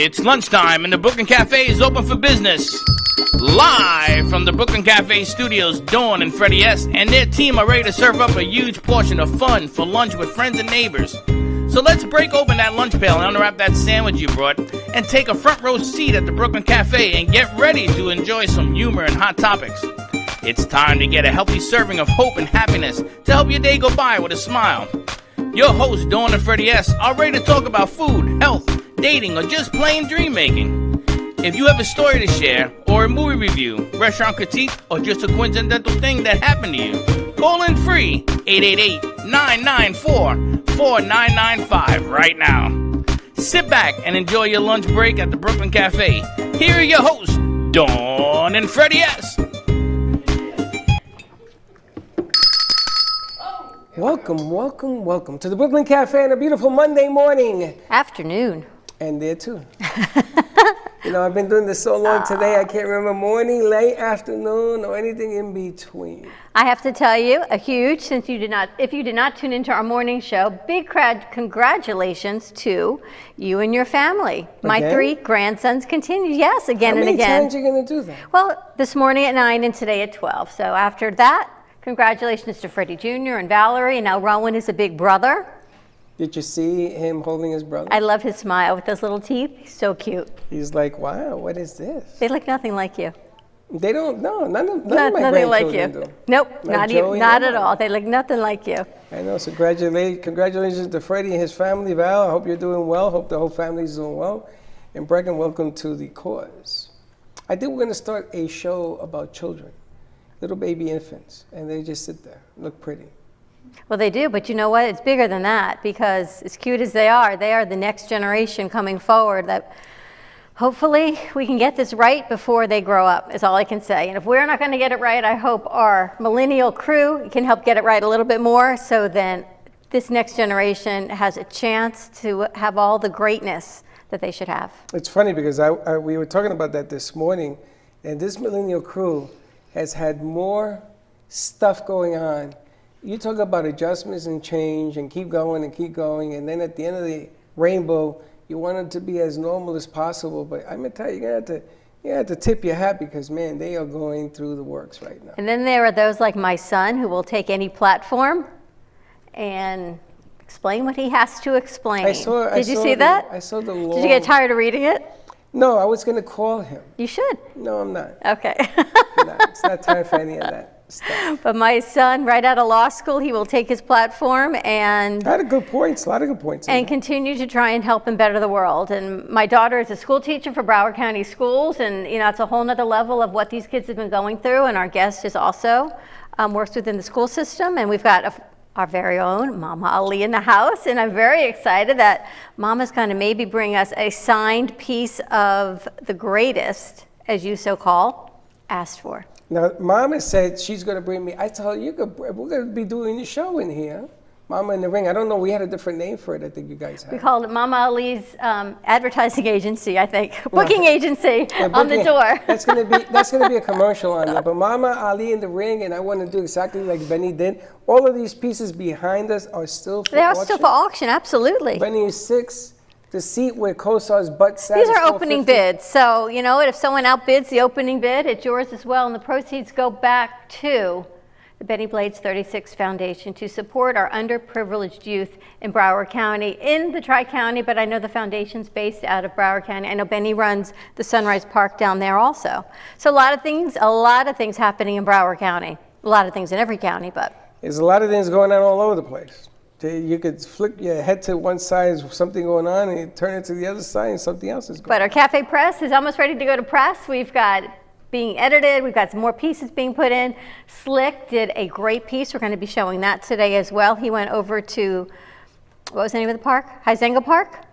It's lunchtime and the Brooklyn Cafe is open for business. Live from the Brooklyn Cafe studios, Dawn and Freddie S. and their team are ready to serve up a huge portion of fun for lunch with friends and neighbors. So let's break open that lunch pail and unwrap that sandwich you brought and take a front row seat at the Brooklyn Cafe and get ready to enjoy some humor and hot topics. It's time to get a healthy serving of hope and happiness to help your day go by with a smile. Your hosts, Dawn and Freddie S., are ready to talk about food, health, dating, or just plain dream making. If you have a story to share, or a movie review, restaurant critique, or just a coincidental thing that happened to you, call in free 888-994-4995 right now. Sit back and enjoy your lunch break at the Brooklyn Cafe. Here are your hosts, Dawn and Freddie S. Welcome to the Brooklyn Cafe on a beautiful Monday morning. Afternoon. And there too. You know, I've been doing this so long today, I can't remember morning, late afternoon, or anything in between. I have to tell you, if you did not tune into our morning show, big congratulations to you and your family. Again? My 3 grandsons continue, yes, again and again. How many times are you going to do that? Well, this morning at 9 and today at 12. So after that, congratulations to Freddie Jr. and Valerie, and now Rowan is a big brother. Did you see him holding his brother? I love his smile with those little teeth. He's so cute. He's like, wow, what is this? They look nothing like you. They don't, no, none of my nothing like you. do. Nope, not at all. They look nothing like you. I know, so congratulations to Freddie and his family. Val, I hope you're doing well. Hope the whole family's doing well. And Brecken, welcome to the cause. I think we're going to start a show about children, little baby infants, and they just sit there, look pretty. Well, they do, but you know what? It's bigger than that, because as cute as they are the next generation coming forward that hopefully we can get this right before they grow up, is all I can say. And if we're not going to get it right, I hope our millennial crew can help get it right a little bit more, so then this next generation has a chance to have all the greatness that they should have. It's funny because we were talking about that this morning, and this millennial crew has had more stuff going on. You talk about adjustments and change and keep going, and then at the end of the rainbow, you want it to be as normal as possible. But I'm gonna tell you, you're gonna have to tip your hat, because man, they are going through the works right now. And then there are those like my son who will take any platform and explain what he has to explain. Did you see that? I saw the long... Did you get tired of reading it? No, I was gonna call him. You should. No, I'm not. Okay. No, it's not time for any of that stuff. But my son, right out of law school, he will take his platform and... A lot of good points. And continue to try and help and better the world. And my daughter is a school teacher for Broward County Schools, and you know, it's a whole nother level of what these kids have been going through. And our guest is also works within the school system, and we've got our very own Mama Ali in the house, and I'm very excited that Mama's going to maybe bring us a signed piece of the greatest, as you so call, asked for. Now, Mama said she's going to bring me. I told her, we're going to be doing the show in here. Mama in the Ring. I don't know. We had a different name for it. I think you guys had. We called it Mama Ali's advertising agency, I think. Booking agency on the door. That's going to be a commercial on there. But Mama Ali in the Ring, and I want to do exactly like Benny did. All of these pieces behind us are still for auction. They are still for auction, absolutely. Benny is 6. The seat where Kosar's butt sat. These are opening bids, so you know what? If someone outbids the opening bid, it's yours as well, and the proceeds go back to the Benny Blades 36 Foundation to support our underprivileged youth in Broward County, in the Tri-County, but I know the foundation's based out of Broward County. I know Benny runs the Sunrise Park down there also. So a lot of things happening in Broward County. A lot of things in every county, but. There's a lot of things going on all over the place. You could flip your head to one side, something going on, and you turn it to the other side, and something else is going on. But our Cafe Press is almost ready to go to press. We've got being edited. We've got some more pieces being put in. Slick did a great piece. We're going to be showing that today as well. He went over to, what was the name of the park? Huizenga Park?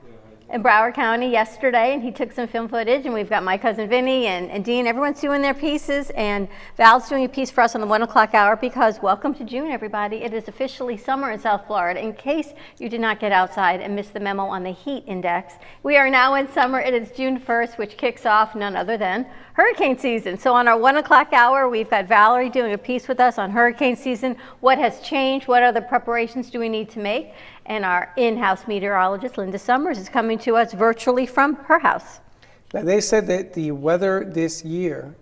In Broward County yesterday, and he took some film footage, and we've got my cousin Vinny and Dean. Everyone's doing their pieces, and Val's doing a piece for us on the 1 o'clock hour, because welcome to June, everybody. It is officially summer in South Florida. In case you did not get outside and miss the memo on the heat index, we are now in summer. It is June 1st, which kicks off none other than hurricane season. So on our 1 o'clock hour, we've got Valerie doing a piece with us on hurricane season. What has changed? What other preparations do we need to make? And our in-house meteorologist, Linda Summers, is coming to us virtually from her house. Now, they said that the weather this year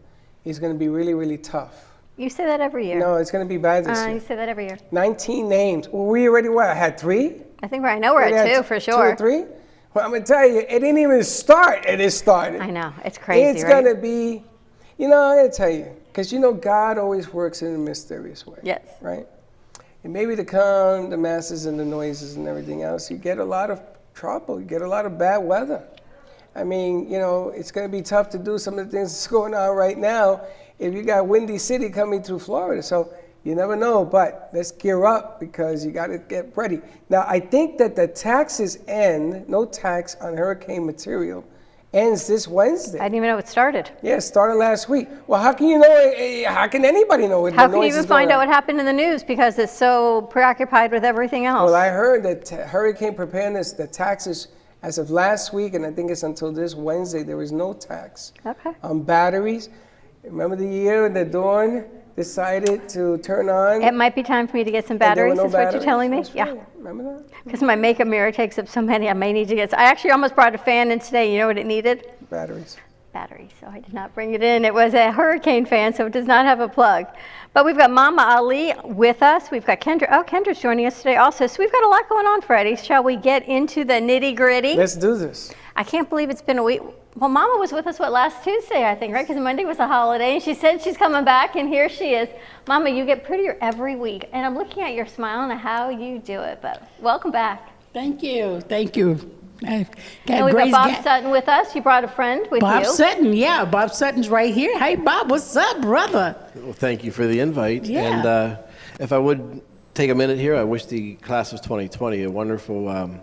is going to be really, really tough. You say that every year. No, it's going to be bad this You year. say that every year. 19 names. Well, we already, what, had 3? I think I know we're at 2 for sure. 2 or 3? Well, I'm going to tell you, it didn't even start, and it started. I know, it's crazy, It's right? going to be, I'm going to tell you, because God always works in a mysterious way. Yes. Right? And maybe to calm the masses and the noises and everything else, you get a lot of trouble, you get a lot of bad weather. I mean, it's going to be tough to do some of the things that's going on right now if you got Windy City coming through Florida. So you never know, but let's gear up because you got to get ready. Now, I think that the taxes end, no tax on hurricane material, ends this Wednesday. I didn't even know it started. Yeah, it started last week. Well, how can you know it? How can anybody know it? How can you even find out what happened in the news because it's so preoccupied with everything else? Well, I heard that hurricane preparedness, the taxes, as of last week, and I think it's until this Wednesday, there is no tax on batteries. Remember the year when the Dawn decided to turn on? It might be time for me to get some batteries, is what you're telling me? That's Yeah. right. Remember that? Because my makeup mirror takes up so many, I may need to get. I actually almost brought a fan in today. You know what it needed? Batteries. Battery, so I did not bring it in. It was a hurricane fan, so it does not have a plug. But we've got Mama Ali with us. We've got Kendra. Oh, Kendra's joining us today also. So we've got a lot going on, Freddie. Shall we get into the nitty gritty? Let's do this. I can't believe it's been a week. Well, Mama was with us, last Tuesday, I think, right? Because Monday was a holiday, and she said she's coming back, and here she is. Mama, you get prettier every week, and I'm looking at your smile and how you do it, but welcome back. Thank you. Thank you. And we've got Bob Sutton with us. You brought a friend with you. Bob Sutton, yeah. Bob Sutton's right here. Hey, Bob, what's up, brother? Well, thank you for the invite. Yeah. And if I would take a minute here, I wish the class of 2020 a wonderful,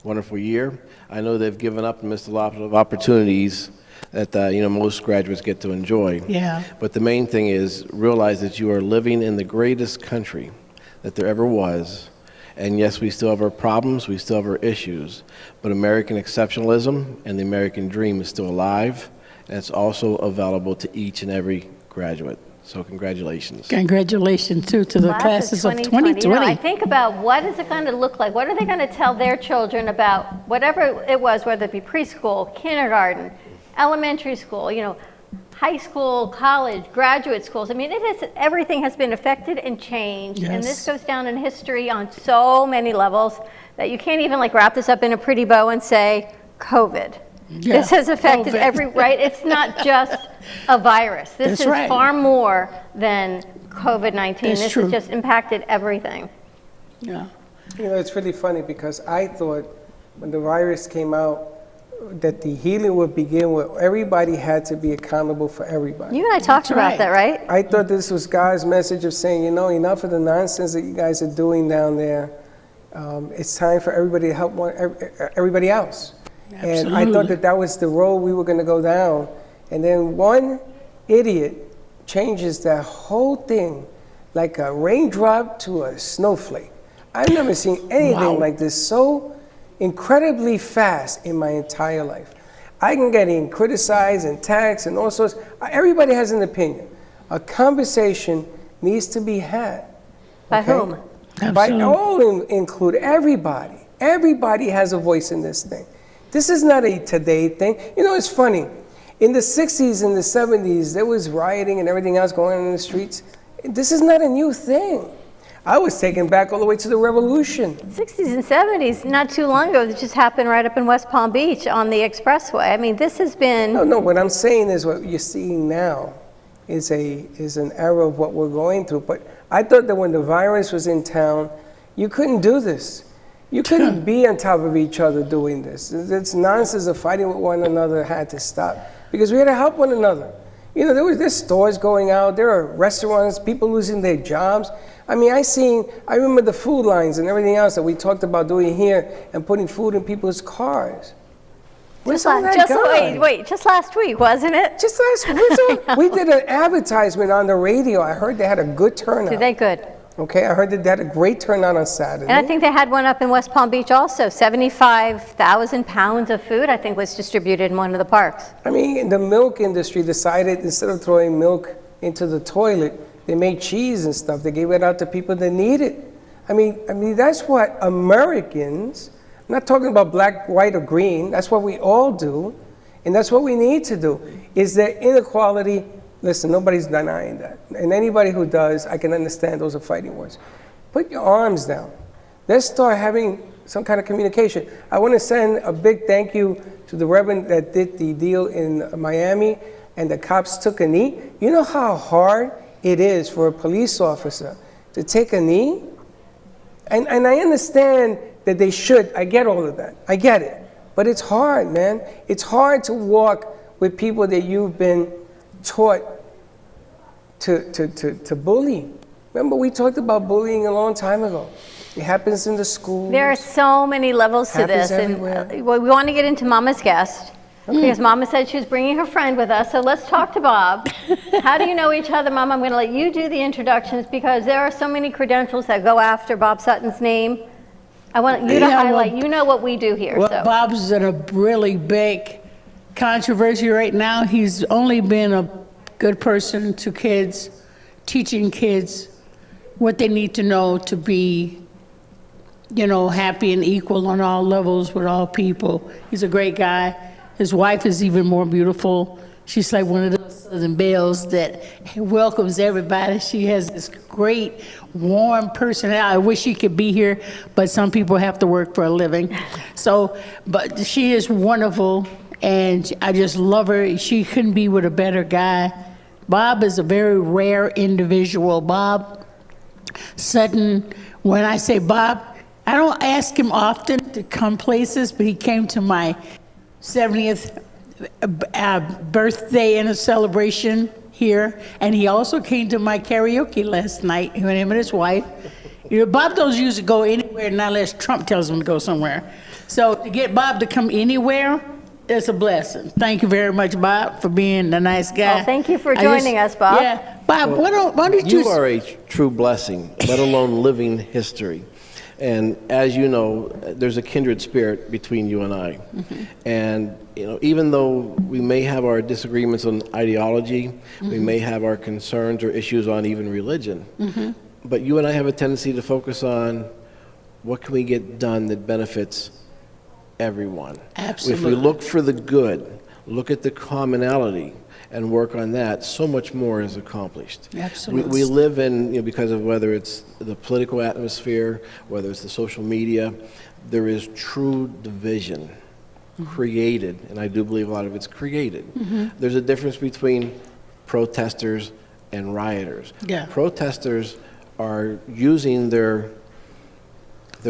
wonderful year. I know they've given up and missed a lot of opportunities that most graduates get to enjoy. Yeah. But the main thing is realize that you are living in the greatest country that there ever was. And yes, we still have our problems, we still have our issues, but American exceptionalism and the American dream is still alive, and it's also available to each and every graduate. So congratulations. Congratulations, too, to the classes of 2020. I think about what is it going to look like? What are they going to tell their children about whatever it was, whether it be preschool, kindergarten, elementary school, high school, college, graduate schools. I mean, everything has been affected and changed. Yes. And this goes down in history on so many levels that you can't even wrap this up in a pretty bow and say, COVID. Yeah, this has affected COVID. right? It's not just a virus. This That's is right. far more than COVID-19. That's This true. has just impacted everything. Yeah. It's really funny because I thought when the virus came out that the healing would begin with everybody had to be accountable for everybody. You and I talked That's about right. that, right? I thought this was God's message of saying, enough of the nonsense that you guys are doing down there. It's time for everybody to help everybody else. And I thought that was the road we were going to go down. And then one idiot changes that whole thing like a raindrop to a snowflake. I've never seen anything like this so incredibly fast in my entire life. I can get criticized and taxed and all sorts. Everybody has an opinion. A conversation needs to be had. By whom? By all include everybody. Everybody has a voice in this thing. This is not a today thing. It's funny. In the 60s and the 70s, there was rioting and everything else going on in the streets. This is not a new thing. I was taken back all the way to the revolution. 60s and 70s, not too long ago, this just happened right up in West Palm Beach on the expressway. I mean, this has been... No, what I'm saying is what you're seeing now is an era of what we're going through. But I thought that when the virus was in town, you couldn't do this. You couldn't be on top of each other doing this. This nonsense of fighting with one another had to stop because we had to help one another. There's stores going out, there are restaurants, people losing their jobs. I mean, I remember the food lines and everything else that we talked about doing here and putting food in people's cars. Just last week, wasn't it? Just last week. We did an advertisement on the radio. I heard they had a good turnout. Did they? Good. Okay, I heard that they had a great turnout on Saturday. And I think they had one up in West Palm Beach also. 75,000 pounds of food, I think, was distributed in one of the parks. I mean, the milk industry decided instead of throwing milk into the toilet, they made cheese and stuff. They gave it out to people that need it. I mean, that's what Americans, I'm not talking about black, white, or green, that's what we all do, and that's what we need to do. Is there inequality? Listen, nobody's denying that. And anybody who does, I can understand those are fighting words. Put your arms down. Let's start having some kind of communication. I want to send a big thank you to the Reverend that did the deal in Miami, and the cops took a knee. You know how hard it is for a police officer to take a knee? And I understand that they should. I get all of that. I get it. But it's hard, man. It's hard to walk with people that you've been taught to bully. Remember, we talked about bullying a long time ago. It happens in the schools. There are so many levels to this. Everywhere. And we want to get into Mama's guest. Because Mama said she was bringing her friend with us, so let's talk to Bob. How do you know each other, Mama? I'm going to let you do the introductions because there are so many credentials that go after Bob Sutton's name. I want you to highlight, you know what we do here. Well, so. Bob's in a really big controversy right now. He's only been a good person to kids, teaching kids what they need to know to be, happy and equal on all levels with all people. He's a great guy. His wife is even more beautiful. She's like one of those Southern belles that welcomes everybody. She has this great, warm personality. I wish she could be here, but some people have to work for a living. But she is wonderful, and I just love her. She couldn't be with a better guy. Bob is a very rare individual. Bob Sutton, when I say Bob, I don't ask him often to come places, but he came to my 70th birthday and a celebration here, and he also came to my karaoke last night, him and his wife. Bob doesn't usually go anywhere not unless Trump tells him to go somewhere. So to get Bob to come anywhere, that's a blessing. Thank you very much, Bob, for being a nice guy. Well, thank you for joining us, Bob. Yeah, Bob, why don't you... You are a true blessing, let alone living history. And as you know, there's a kindred spirit between you and I. Mm-hmm. And even though we may have our disagreements on ideology, mm-hmm. we may have our concerns or issues on even religion, mm-hmm. but you and I have a tendency to focus on what can we get done that benefits everyone. Absolutely. If we look for the good, look at the commonality, and work on that, so much more is accomplished. Absolutely. We live in, because of whether it's the political atmosphere, whether it's the social media, there is true division created, and I do believe a lot of it's created. Mm-hmm. There's a difference between protesters and rioters. Yeah. Protesters are using their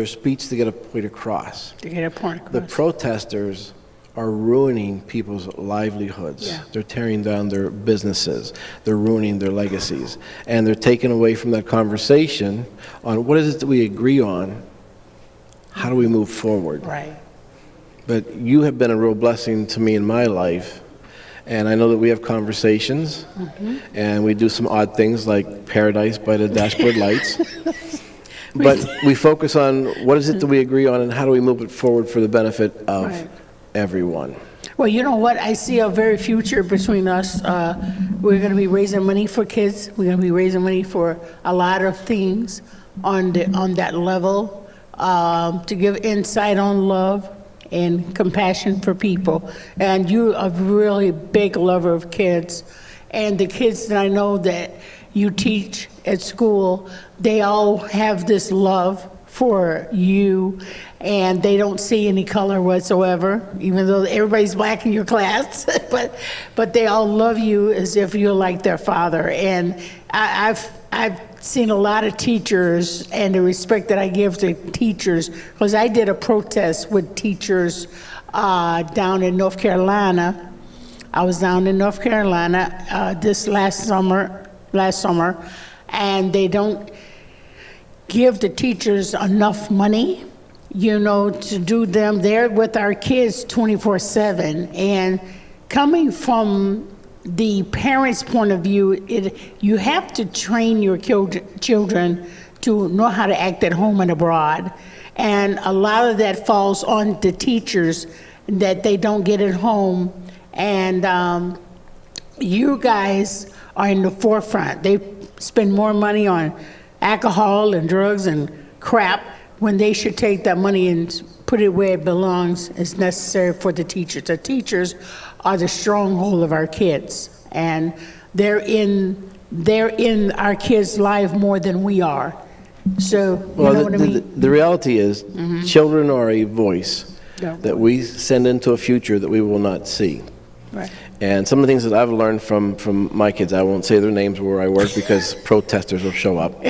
speech to get a point across. To get a point across. The protesters are ruining people's livelihoods. Yeah. They're tearing down their businesses. They're ruining their legacies. And they're taking away from that conversation on what is it that we agree on, how do we move forward? Right. But you have been a real blessing to me in my life. And I know that we have conversations, mm-hmm. and we do some odd things like paradise by the dashboard lights. But we focus on what is it that we agree on and how do we move it forward for the benefit of everyone. Well, you know what? I see a very future between us. We're going to be raising money for kids. We're going to be raising money for a lot of things on that level to give insight on love and compassion for people. And you're a really big lover of kids. And the kids that I know that you teach at school, they all have this love for you, and they don't see any color whatsoever, even though everybody's black in your class, but they all love you as if you're like their father. And I've seen a lot of teachers, and the respect that I give to teachers, because I did a protest with teachers down in North Carolina. I was down in North Carolina this last summer, and they don't give the teachers enough money, to do them. They're with our kids 24/7. And coming from the parents' point of view, you have to train your children to know how to act at home and abroad. And a lot of that falls on the teachers that they don't get at home. And you guys are in the forefront. They spend more money on alcohol and drugs and crap when they should take that money and put it where it belongs is necessary for the teachers. The teachers are the stronghold of our kids, and they're in our kids' life more than we are. So, you know what I mean? The reality is, children are a voice Yeah. that we send into a future that we will not see. Right. And some of the things that I've learned from my kids, I won't say their names where I work because protesters will show up.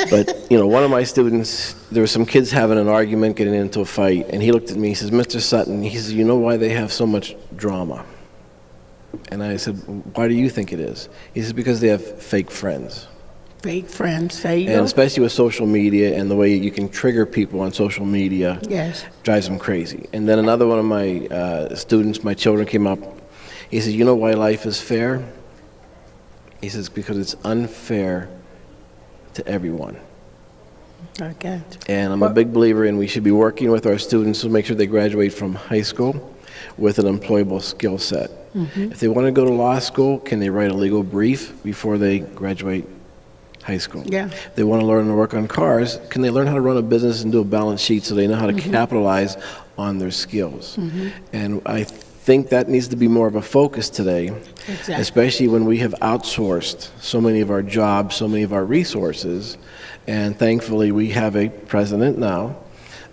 But, you know, one of my students, there were some kids having an argument, getting into a fight, and he looked at me, he says, Mr. Sutton, he says, you know why they have so much drama? And I said, why do you think it is? He says, because they have fake friends. Fake friends, there you And go. especially with social media and the way you can trigger people on social media, Yes. drives them crazy. And then another one of my students, my children, came up. He says, you know why life is fair? He says, because it's unfair to everyone. Okay. And I'm a big believer in we should be working with our students to make sure they graduate from high school with an employable skill set. If they want to go to law school, can they write a legal brief before they graduate high school? Yeah. If they want to learn to work on cars, can they learn how to run a business and do a balance sheet so they know how to capitalize on their skills? And I think that needs to be more of a focus today, Exactly. especially when we have outsourced so many of our jobs, so many of our resources. And thankfully, we have a president now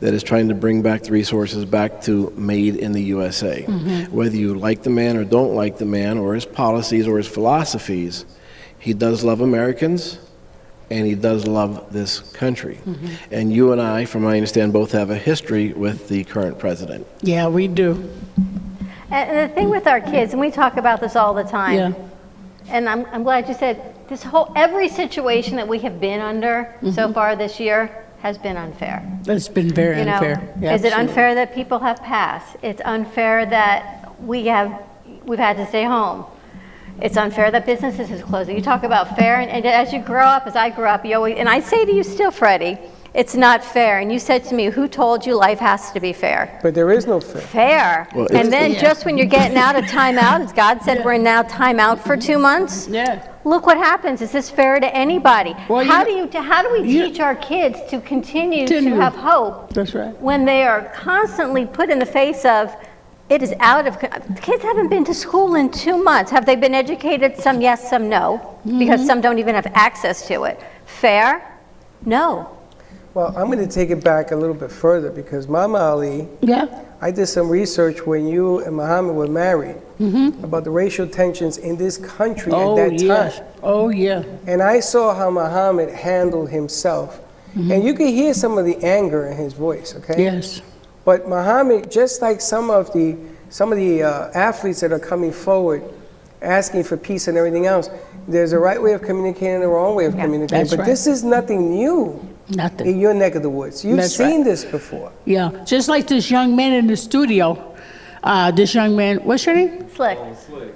that is trying to bring back the resources back to made in the USA. Whether you like the man or don't like the man or his policies or his philosophies, he does love Americans and he does love this country. And you and I, from what I understand, both have a history with the current president. Yeah, we do. And the thing with our kids, and we talk about this all the time, Yeah. and I'm glad you said this every situation that we have been under so far this year has been unfair. It's been very You know, unfair. Yeah, is it absolutely. unfair that people have passed? It's unfair that we've had to stay home. It's unfair that businesses is closing. You talk about fair, and as you grow up, as I grew up, you always, and I say to you still, Freddie, it's not fair. And you said to me, who told you life has to be fair? But there is no fair. Fair. Well, And it's- then just when you're getting out of timeout, as God said, we're now timeout for 2 months. Yeah. Look what happens. Is this fair to anybody? Well, how do we teach our kids to continue to have hope That's right. when they are constantly put in the face of it is out of kids haven't been to school in 2 months. Have they been educated? Some yes, some no, because some don't even have access to it. Fair? No. Well, I'm going to take it back a little bit further because Mama Ali, Yeah. I did some research when you and Muhammad were married about the racial tensions in this country at that yes. time. Oh, yeah. And I saw how Muhammad handled himself. And you could hear some of the anger in his voice, okay? Yes. But Muhammad, just like some of the athletes that are coming forward, asking for peace and everything else, there's a right way of communicating and a wrong way of communicating. That's But right. this is nothing new Nothing. in your neck of the woods. You've That's seen right. this before. Yeah. Just like this young man in the studio. This young man, what's your name? Slick.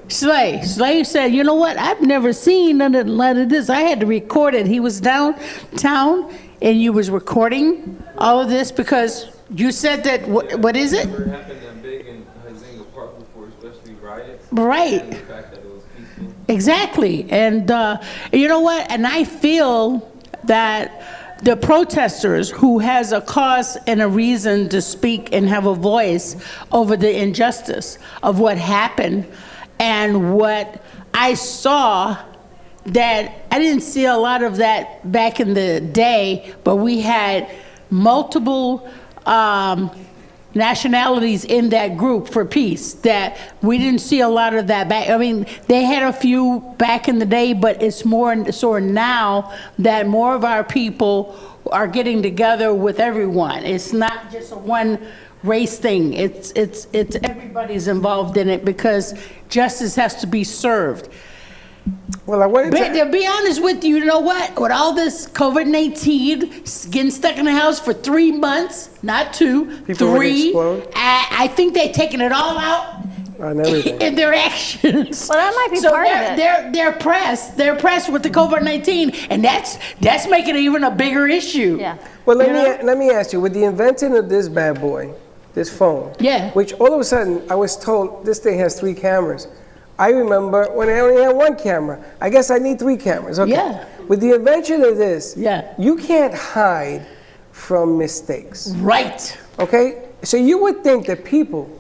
Slay. Slay said, you know what? I've never seen none of this. I had to record it. He was downtown and you was recording all of this because you said that, what is it? Never happened that big in Huizenga Park before, especially riots. Right. And the fact that it was peaceful. Exactly. And you know what? And I feel that the protesters who has a cause and a reason to speak and have a voice over the injustice of what happened and what I saw, that I didn't see a lot of that back in the day, but we had multiple nationalities in that group for peace, that we didn't see a lot of that back. I mean, they had a few back in the day, but it's more so now that more of our people are getting together with everyone. It's not just a one race thing. It's everybody's involved in it because justice has to be served. Well, I wanted But to... to be honest with you, you know what? With all this COVID-19, getting stuck in the house for 3 months, not 2, People would 3, explode. I think they're taking it all out On everything. in their actions. Well, that might be so part of it. They're pressed. They're pressed with the COVID-19, and that's making it even a bigger issue. Yeah. Well, You know? let me ask you, with the inventing of this bad boy, this phone, Yeah. which all of a sudden I was told this thing has 3 cameras. I remember when I only had 1 camera. I guess I need 3 cameras. Okay. Yeah. with the invention of this, Yeah. you can't hide from mistakes. Right. Okay? So you would think that people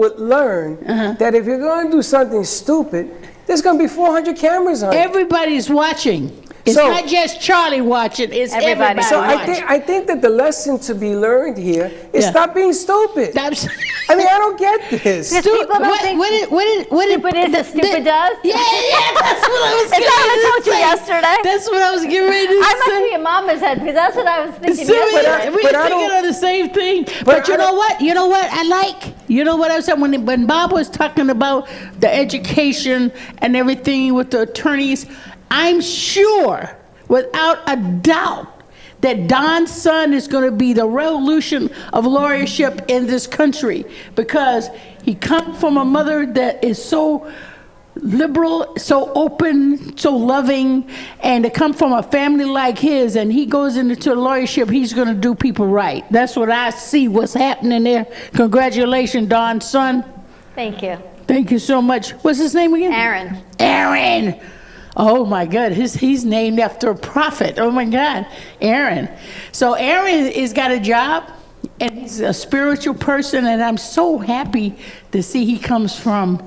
would learn that if you're going to do something stupid, there's going to be 400 cameras on it. Everybody's watching. It's So- not just Charlie watching, it's Everybody. everybody So watching. I think that the lesson to be learned here is Yeah. stop being stupid. That's I mean, I don't get this. Because people don't think stupid is as stupid does. Yeah, that's what I was Is that what I told you say. yesterday? That's what I was getting ready to I must say. be in Mama's head because that's what I was thinking See, yesterday. we but were I thinking don't- of the same thing. But you I know don't- what? You know what I like? You know what I said when Bob was talking about the education and everything with the attorneys, I'm sure, without a doubt, that Don's son is going to be the revolution of lawyership in this country because he comes from a mother that is so liberal, so open, so loving, and to come from a family like his, and he goes into lawyership, he's going to do people right. That's what I see what's happening there. Congratulations, Don's son. Thank you. Thank you so much. What's his name again? Aaron. Aaron. Oh my God, he's named after a prophet. Oh my God, Aaron. So Aaron has got a job, and he's a spiritual person, and I'm so happy to see he comes from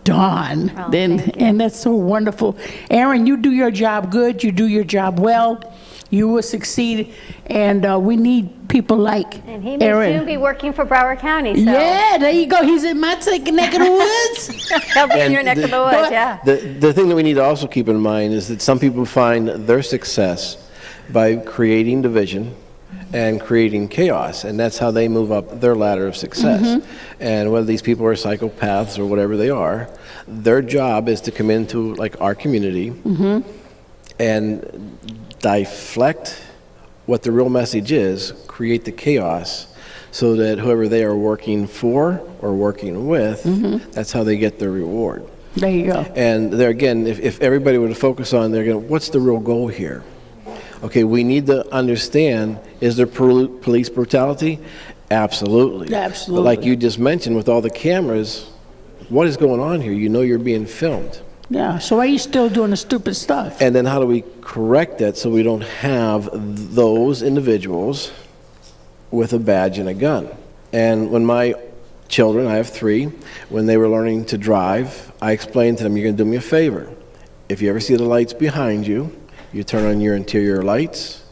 Dawn. Oh, thank you. And that's so wonderful. Aaron, you do your job good, you do your job well, you will succeed, and we need people like And he may Aaron. soon be working for Broward County, so Yeah, there you go. He's in my neck of the woods. he'll be in And your neck the- of the woods, yeah. The thing that we need to also keep in mind is that some people find their success by creating division and creating chaos, and that's how they move up their ladder of success. And whether these people are psychopaths or whatever they are, their job is to come into like our community and deflect what the real message is, create the chaos, so that whoever they are working for or working with, that's how they get their reward. There you go. And there again, if everybody were to focus on, they're going, what's the real goal here? Okay, we need to understand, is there police brutality? Absolutely. Absolutely. But like you just mentioned, with all the cameras, what is going on here? You know you're being filmed. Yeah, so why are you still doing the stupid stuff? And then how do we correct that so we don't have those individuals with a badge and a gun? And when my children, I have 3, when they were learning to drive, I explained to them, you're going to do me a favor. If you ever see the lights behind you, you turn on your interior lights,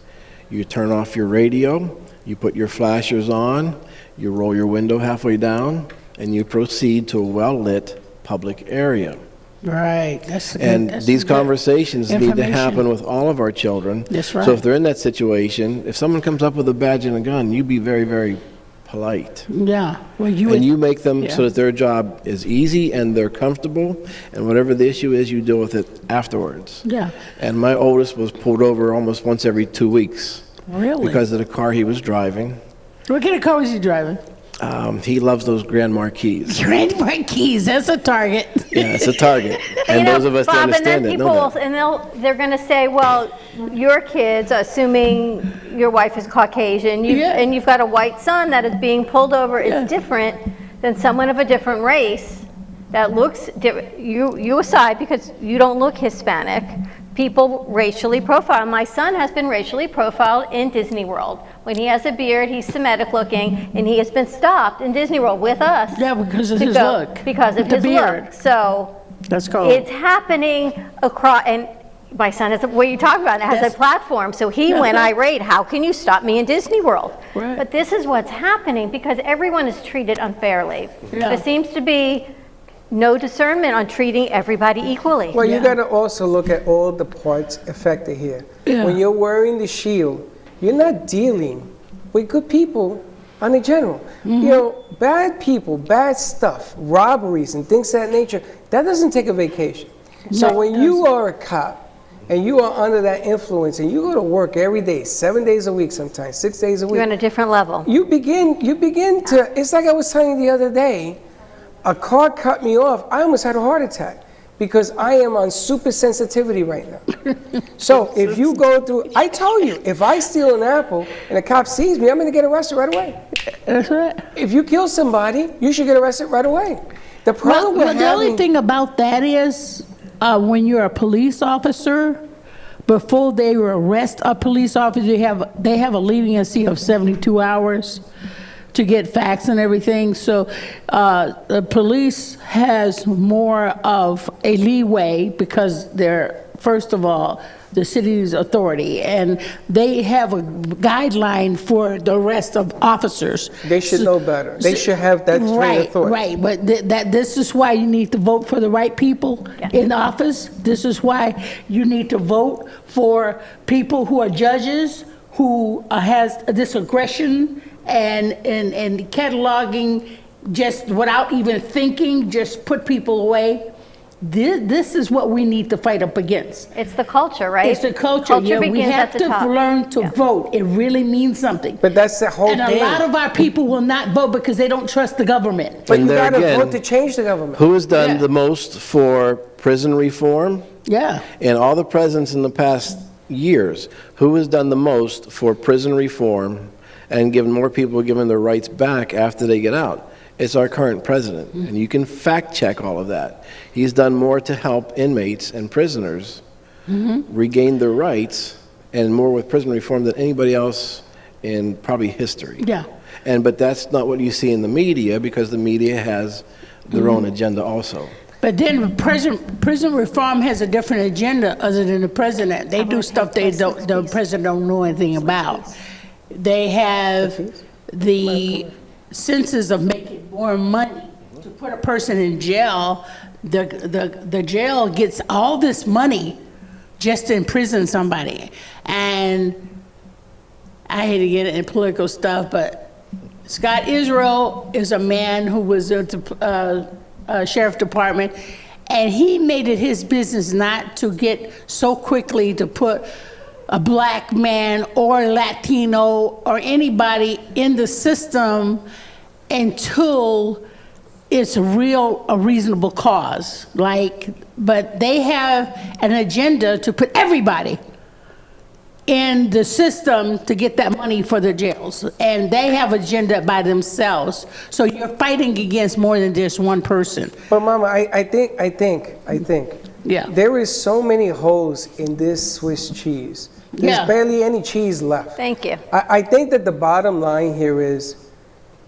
you turn off your radio, you put your flashers on, you roll your window halfway down, and you proceed to a well-lit public area. Right. That's good. And That's these good conversations need to information. happen with all of our children. That's right. So if they're in that situation, if someone comes up with a badge and a gun, you be very, very polite. Yeah. Well, you And would, you make them yeah. so that their job is easy and they're comfortable, and whatever the issue is, you deal with it afterwards. Yeah. And my oldest was pulled over almost once every 2 weeks Really? because of the car he was driving. What kind of car was he driving? He loves those Grand Marquis. Grand Marquis. That's a target. Yeah, it's a target. And You know, those of us that Bob, understand and it then know people that. and they're going to say, well, your kids, assuming your wife is Caucasian, Yeah. and you've got a white son that is being pulled over, Yeah. is different than someone of a different race that looks different. You aside, because you don't look Hispanic. People racially profile. My son has been racially profiled in Disney World. When he has a beard, he's Semitic looking, and he has been stopped in Disney World with us. Yeah, because of to his go- look. Because of With the his beard. look. So That's cool. it's happening across, and my son is what you talk about, has Yes. a platform. So he went irate. How can you stop me in Disney World? Right. But this is what's happening because everyone is treated unfairly. Yeah. There seems to be no discernment on treating everybody equally. Well, you Yeah. got to also look at all the parts affected here. Yeah. When you're wearing the shield, you're not dealing with good people on the general. Mm-hmm. You know, bad people, bad stuff, robberies and things of that nature, that doesn't take a vacation. So No, it when you are a cop and you are under that influence and you go to work every day, 7 days a week sometimes, 6 days a week, You're on a different level. you begin to, it's like I was telling you the other day, a car cut me off. I almost had a heart attack because I am on super sensitivity right now. So if you go through, I told you, if I steal an apple and a cop sees me, I'm going to get arrested right away. That's right. If you kill somebody, you should get arrested right away. The problem Well, with the only having, thing about that is when you're a police officer, before they arrest a police officer, they have a leniency of 72 hours to get facts and everything. So the police has more of a leeway because they're, first of all, the city's authority, and they have a guideline for the arrest of officers. They should know better. They should have that straight authority. Right, but this is why you need to vote for the right people in office. This is why you need to vote for people who are judges, who has this aggression and cataloging just without even thinking, just put people away. This is what we need to fight up against. It's the culture, right? It's the culture. Yeah, we have to learn to vote. It really means something. But that's the whole And thing. a lot of our people will not vote because they don't trust the government. But And you there got to again, vote to change the government. Who has done Yeah. the most for prison reform? Yeah. And all the presidents in the past years, who has done the most for prison reform and given more people given their rights back after they get out? It's our current president, and you can fact check all of that. He's done more to help inmates and prisoners regain their rights, and more with prison reform than anybody else in probably history. Yeah. But that's not what you see in the media, because the media has their own agenda also. But then prison reform has a different agenda other than the president. They do stuff the president don't know anything about. They have the senses of making more money to put a person in jail. The jail gets all this money just to imprison somebody. And I hate to get into political stuff, but Scott Israel is a man who was at the sheriff department, and he made it his business not to get so quickly to put a black man or Latino or anybody in the system until it's a reasonable cause. But they have an agenda to put everybody in the system to get that money for the jails, and they have agenda by themselves. So you're fighting against more than just one person. But Mama, I think Yeah. there is so many holes in this Swiss cheese. There's Yeah. barely any cheese left. Thank you. I think that the bottom line here is,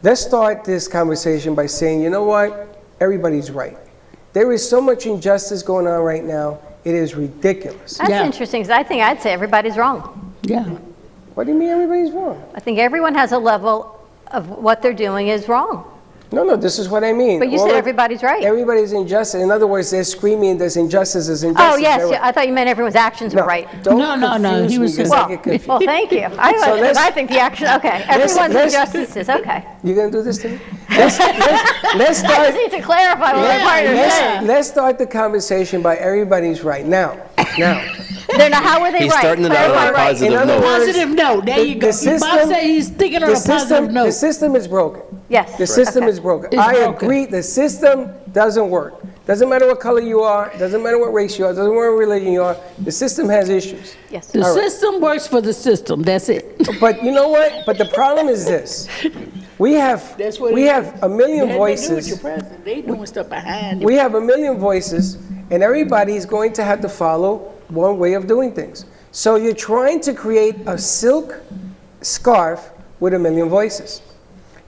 let's start this conversation by saying, you know what? Everybody's right. There is so much injustice going on right now. It is ridiculous. That's Yeah. interesting, because I think I'd say everybody's wrong. Yeah. What do you mean everybody's wrong? I think everyone has a level of what they're doing is wrong. No, this is what I mean. But you said everybody's right. Everybody's injustice. In other words, they're screaming there's injustice, there's injustice. Oh, yes, They're right. I thought you meant everyone's actions were right. Don't No, confuse he me was because Well, I get confused. well, thank you. I think the action, okay, everyone's injustices, okay. You gonna do this to me? Let's I start. just need to clarify what I'm trying to say. Let's start the conversation by everybody's right now. They're not, how were they He's right? starting it out on Clarify a right. positive In other note. words, Positive note. There you go. Bob said he's thinking on a positive note. The system is broken. Yes. The system Okay. is broken. It's I broken. agree. The system doesn't work. Doesn't matter what color you are. Doesn't matter what race you are. Doesn't matter what religion you are. The system has issues. Yes. The All right. system works for the system. That's it. But you know what? But the problem is this: we have a million voices. They doing stuff behind We have a million voices, and everybody's going to have to follow one way of doing things. So you're trying to create a silk scarf with a million voices.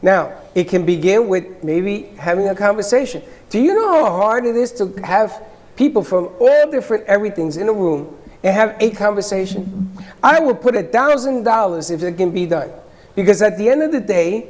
Now, it can begin with maybe having a conversation. Do you know how hard it is to have people from all different everythings in a room and have a conversation? I will put $1,000 if it can be done. Because at the end of the day,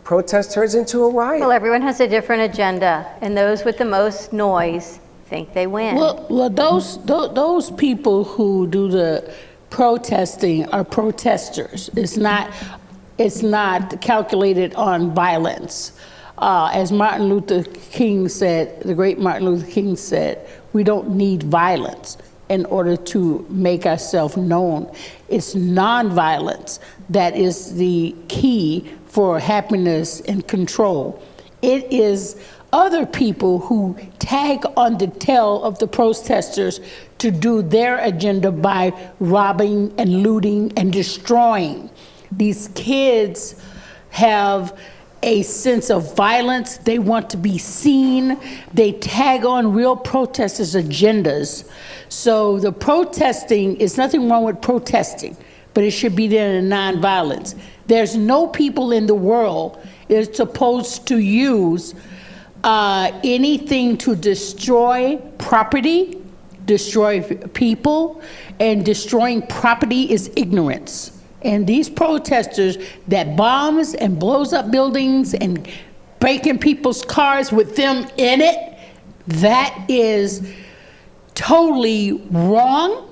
protest turns into a riot. Well, everyone has a different agenda, and those with the most noise think they win. Well, those people who do the protesting are protesters. It's not calculated on violence. As Martin Luther King said, the great Martin Luther King said, we don't need violence in order to make ourselves known. It's nonviolence that is the key for happiness and control. It is other people who tag on the tail of the protesters to do their agenda by robbing and looting and destroying. These kids have a sense of violence. They want to be seen. They tag on real protesters' agendas. So the protesting, is nothing wrong with protesting, but it should be done in nonviolence. There's no people in the world is supposed to use anything to destroy property, destroy people, and destroying property is ignorance. And these protesters that bombs and blows up buildings and breaking people's cars with them in it, that is totally wrong.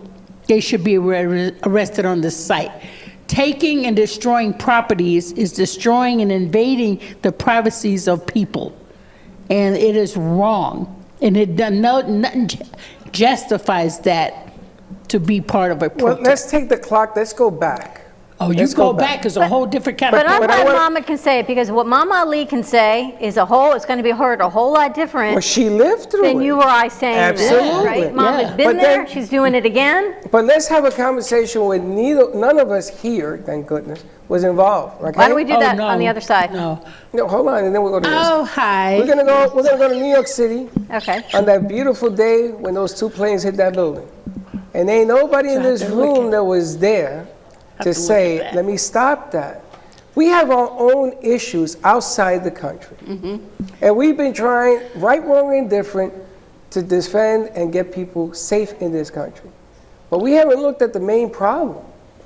They should be arrested on the site. Taking and destroying properties is destroying and invading the privacies of people. And it is wrong. And it does nothing justifies that to be part of a protest. Well, let's take the clock. Let's go back. Oh, you Let's go back is a whole different kind But of. I'm But I glad wanna- Mama can say it, because what Mama Ali can say is it's going to be heard a whole lot different Well, she lived through than it. you or I saying Absolutely. this, right? Mama's Yeah. been But there, then- she's doing it again. But let's have a conversation with none of us here, thank goodness, was involved. Okay? Why don't we do Oh, that no, on the other side? No. No, hold on, and then we'll go to this. Oh, hi. We're gonna go to New York City Okay. on that beautiful day when those two planes hit that building. And ain't nobody in So I have this to look room at- that was there to to look say, at that. let me stop that. We have our own issues outside the country. And we've been trying, right, wrong, or indifferent, to defend and get people safe in this country. But we haven't looked at the main problem.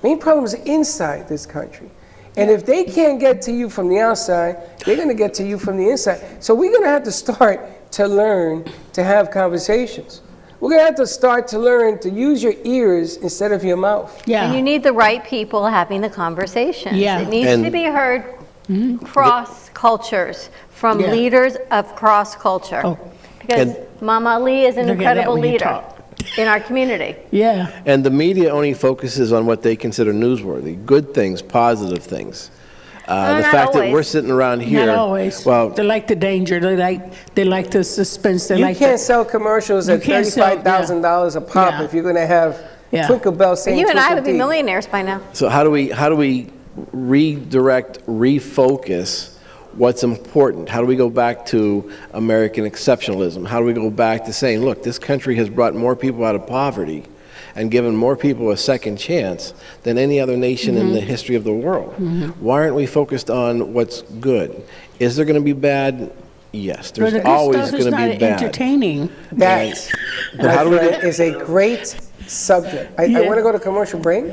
Main problem is inside this country. And if they can't get to you from the outside, they're going to get to you from the inside. So we're going to have to start to learn to have conversations. We're going to have to start to learn to use your ears instead of your mouth. Yeah. And you need the right people having the conversations. Yeah. It needs And- to be heard cross cultures, from Yeah. leaders of cross culture. Oh. Because And- Mama Ali is an Look at that incredible when you leader talk. in our community. Yeah. And the media only focuses on what they consider newsworthy, good things, positive things. The not fact that always. we're sitting around here. Not always. Well, They like the danger. They like the suspense. They You like can't the, sell commercials You at can't sell- $35,000 a pop Yeah. if you're going to have Yeah. Twinkle Bell saying You and I Twinkle would be Dee. millionaires by now. so how do we redirect, refocus what's important? How do we go back to American exceptionalism? How do we go back to saying, look, this country has brought more people out of poverty and given more people a second chance than any other nation in the history of the world? Why aren't we focused on what's good? Is there going to be bad? Yes, but there's the good always stuff is going to be not bad. entertaining. That, But my how do we friend, is a great subject. I Yeah. want to go to commercial break.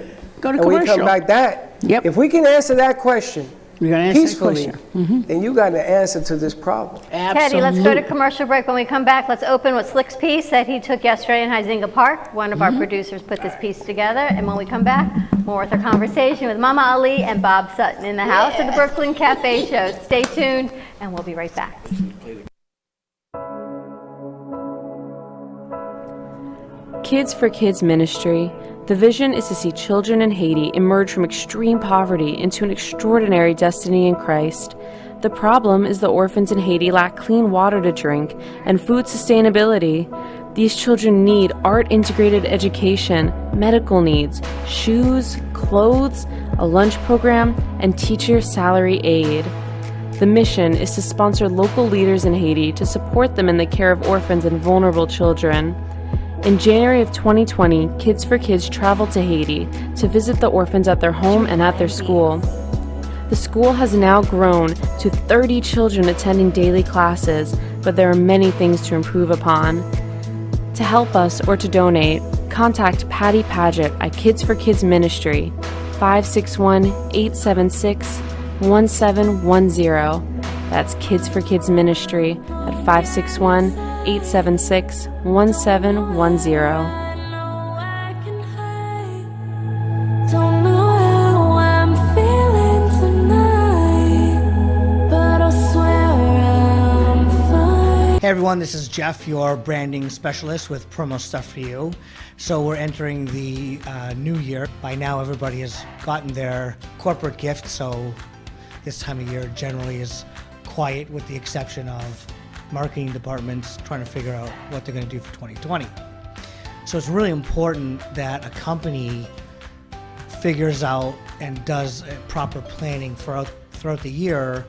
Go to and we commercial. come back that. Yep. If we can answer that question We're gonna answer that peacefully, question. then you got an answer to this problem. Teddy, let's go to commercial break. When we come back, let's open with Slick's piece that he took yesterday in Huizinga Park. One of our producers put this piece together. And when we come back, more with our conversation with Mama Ali and Bob Sutton in the house at the Brooklyn Cafe Show. Stay tuned, and we'll be right back. Kids for Kids Ministry. The vision is to see children in Haiti emerge from extreme poverty into an extraordinary destiny in Christ. The problem is the orphans in Haiti lack clean water to drink and food sustainability. These children need art-integrated education, medical needs, shoes, clothes, a lunch program, and teacher salary aid. The mission is to sponsor local leaders in Haiti to support them in the care of orphans and vulnerable children. In January of 2020, Kids for Kids traveled to Haiti to visit the orphans at their home and at their school. The school has now grown to 30 children attending daily classes, but there are many things to improve upon. To help us or to donate, contact Patty Paget at Kids for Kids Ministry, 561-876-1710. That's Kids for Kids Ministry at 561-876-1710. Don't know how I'm feeling tonight, but I swear I'm fine. Hey everyone, this is Jeff, your branding specialist with Promo Stuff For You. So we're entering the new year. By now everybody has gotten their corporate gift, so this time of year generally is quiet with the exception of marketing departments trying to figure out what they're going to do for 2020. So it's really important that a company figures out and does proper planning throughout the year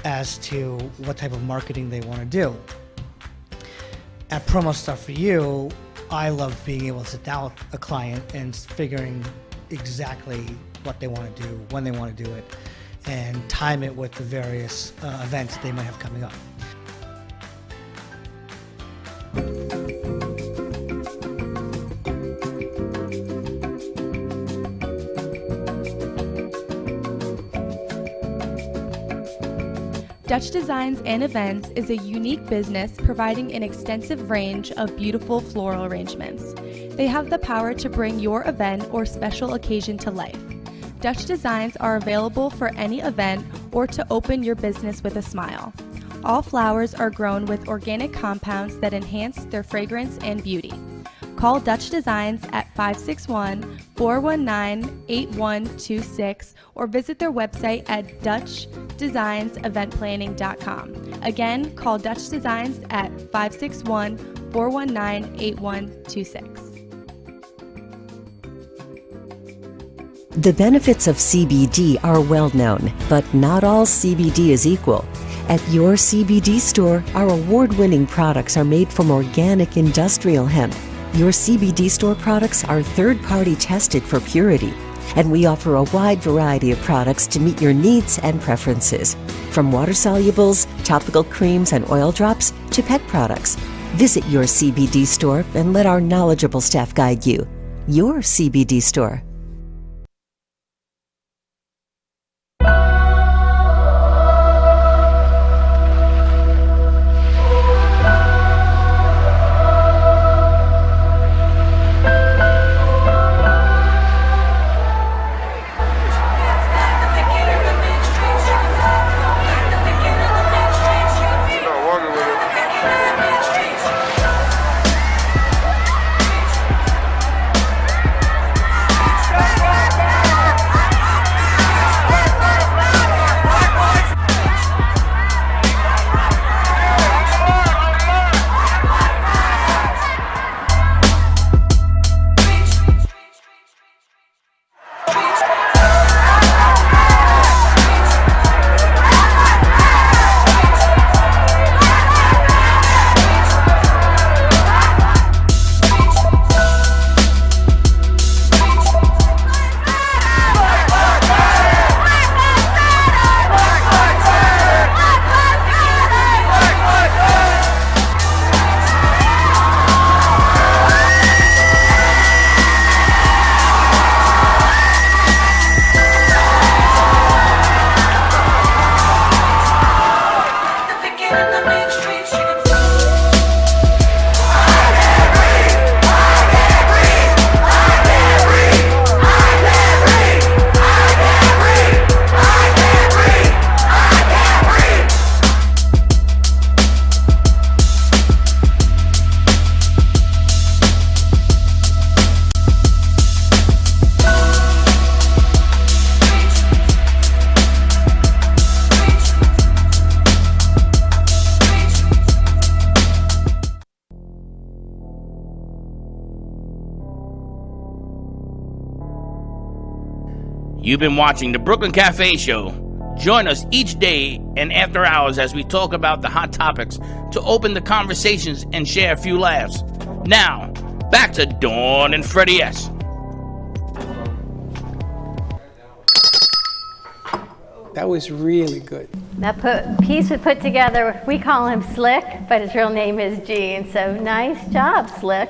as to what type of marketing they want to do. At Promo Stuff For You, I love being able to sit down with a client and figuring exactly what they want to do, when they want to do it, and time it with the various events that they might have coming up. Dutch Designs and Events is a unique business providing an extensive range of beautiful floral arrangements. They have the power to bring your event or special occasion to life. Dutch Designs are available for any event or to open your business with a smile. All flowers are grown with organic compounds that enhance their fragrance and beauty. Call Dutch Designs at 561-419-8126 or visit their website at DutchDesignsEventPlanning.com. Again, call Dutch Designs at 561-419-8126. The benefits of CBD are well known, but not all CBD is equal. At your CBD store, our award-winning products are made from organic industrial hemp. Your CBD store products are third-party tested for purity, and we offer a wide variety of products to meet your needs and preferences. From water solubles, topical creams and oil drops, to pet products. Visit your CBD store and let our knowledgeable staff guide you. Your CBD store. You've been watching the Brooklyn Cafe Show. Join us each day and after hours as we talk about the hot topics to open the conversations and share a few laughs. Now, back to Dawn and Freddie S. That was really good. That piece we put together, we call him Slick, but his real name is Gene. So nice job, Slick.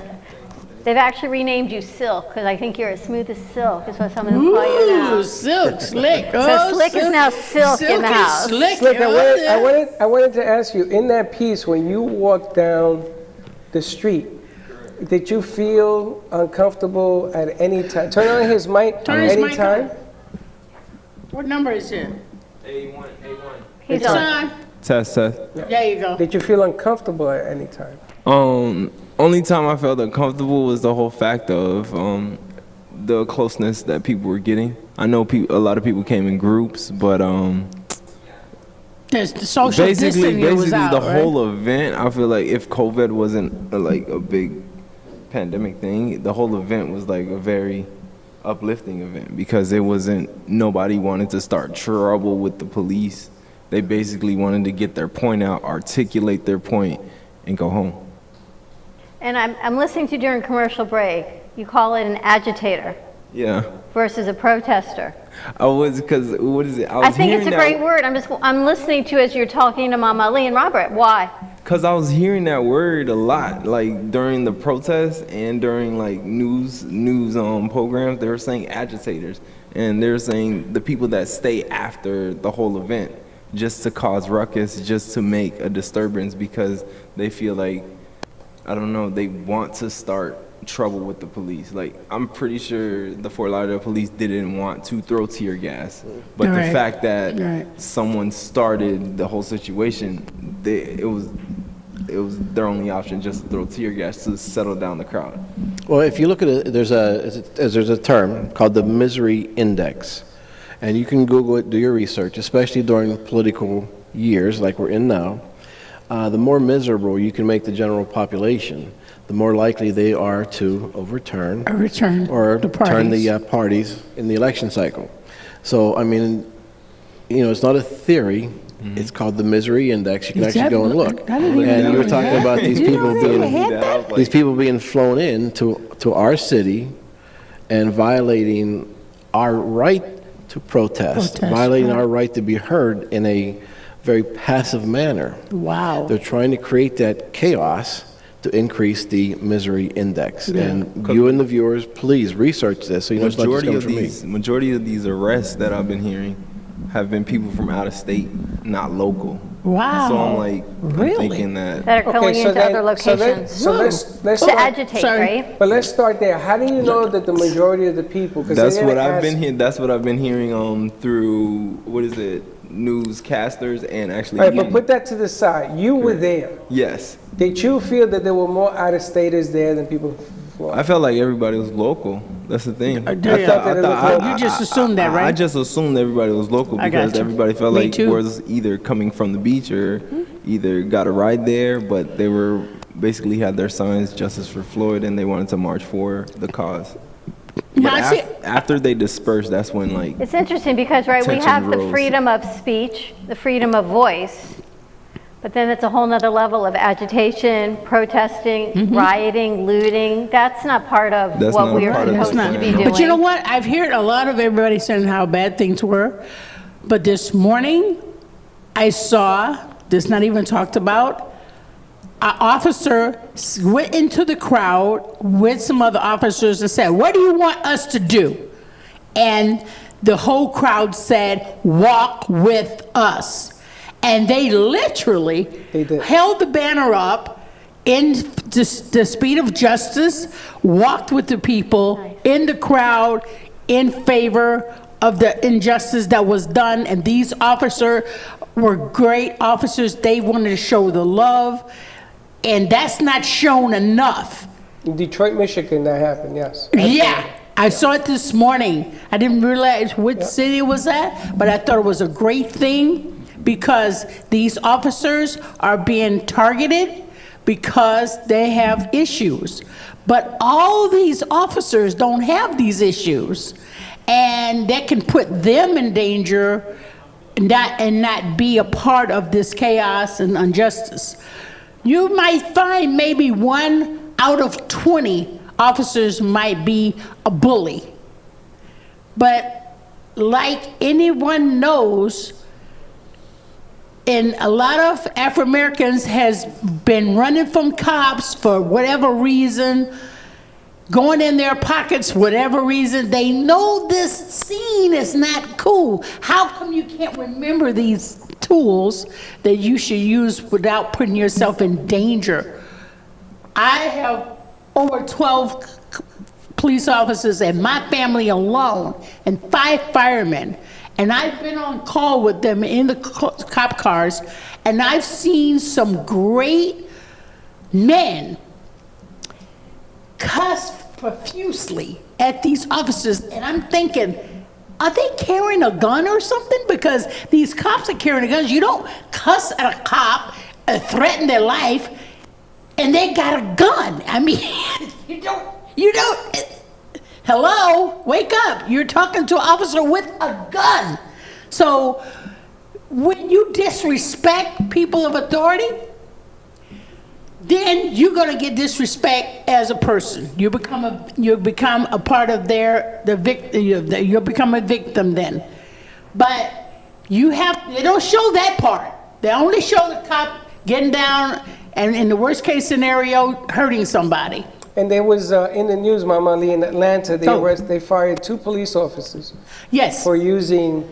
They've actually renamed you Silk because I think you're as smooth as silk is what some of them call you now. Ooh, Silk, Slick. So Slick is now Silk in the house. Slick. Slick, I wanted to ask you, in that piece, when you walked down the street, did you feel uncomfortable at any time? Turn on his mic Turn his any mic time. on. What number is it? A1. He's It's on. Test. There you go. Did you feel uncomfortable at any time? Only time I felt uncomfortable was the whole fact of the closeness that people were getting. I know a lot of people came in groups, but There's the social basically distancing was out, the right? whole event, I feel like if COVID wasn't like a big pandemic thing, the whole event was like a very uplifting event because it wasn't, nobody wanted to start trouble with the police They basically wanted to get their point out, articulate their point, and go home. And I'm listening to you during commercial break. You call it an agitator Yeah. versus a protester. I was, because what is it? I think it's a great word. I'm listening to as you're talking to Mama Ali and Robert. Why? Because I was hearing that word a lot, like during the protests and during like news programs. They were saying agitators, and they were saying the people that stay after the whole event just to cause ruckus, just to make a disturbance because they feel like, I don't know, they want to start trouble with the police. Like, I'm pretty sure the Fort Lauderdale police didn't want to throw tear gas, but the fact that someone started the whole situation, it was their only option, just to throw tear gas to settle down the crowd. Well, if you look at it, there's a term called the misery index, and you can Google it, do your research, especially during political years like we're in now. The more miserable you can make the general population, the more likely they are to overturn or turn the parties in the election cycle. So, I mean, it's not a theory. It's called the misery index. You can actually go and look. And you were talking about these people being flown in to our city and violating our right to protest, violating our right to be heard in a very passive manner. Wow. They're trying to create that chaos to increase the misery index. And you and the viewers, please research this so you know it's not just coming from me. Majority of these arrests that I've been hearing have been people from out of state, not local. Wow. So I'm like, I'm thinking that are going into other locations. So let's to start, agitate, right? But let's start there. How do you know that the majority of the people? That's what I've been hearing. That's what I've been hearing through newscasters and actually. All right, but put that to the side. You were there. Yes. Did you feel that there were more out-of-staters there than people from Florida? I felt like everybody was local. That's the thing. You just assumed that, right? I just assumed everybody was local because everybody felt like was either coming from the beach or either got a ride there, but they were basically had their signs, Justice for Floyd, and they wanted to march for the cause. But after they dispersed, that's when it's interesting because we have the freedom of speech, the freedom of voice, but then it's a whole nother level of agitation, protesting, rioting, looting. That's not part of what we are supposed to be doing. But you know what? I've heard a lot of everybody saying how bad things were, but this morning I saw, this not even talked about, an officer went into the crowd with some other officers and said, "What do you want us to do?" And the whole crowd said, "Walk with us." And they literally held the banner up in the speed of justice, walked with the people in the crowd in favor of the injustice that was done. And these officers were great officers. They wanted to show the love. And that's not shown enough. In Detroit, Michigan, that happened, yes. Yeah, I saw it this morning. I didn't realize which city it was at, but I thought it was a great thing because these officers are being targeted because they have issues. But all these officers don't have these issues, and that can put them in danger and not be a part of this chaos and injustice. You might find maybe 1 out of 20 officers might be a bully. But like anyone knows, and a lot of Afro-Americans has been running from cops for whatever reason, going in their pockets, whatever reason. They know this scene is not cool. How come you can't remember these tools that you should use without putting yourself in danger? I have over 12 police officers in my family alone and 5 firemen. And I've been on call with them in the cop cars, and I've seen some great men cuss profusely at these officers, and I'm thinking, are they carrying a gun or something? Because these cops are carrying guns. You don't cuss at a cop, threaten their life, and they got a gun. I mean, you don't, hello, wake up. You're talking to an officer with a gun. So when you disrespect people of authority, then you're going to get disrespect as a person. You become a part of you'll become a victim then. But they don't show that part. They only show the cop getting down and, in the worst case scenario, hurting somebody. And there was in the news, Mama Lee, in Atlanta, they fired 2 police officers. Yes. For using,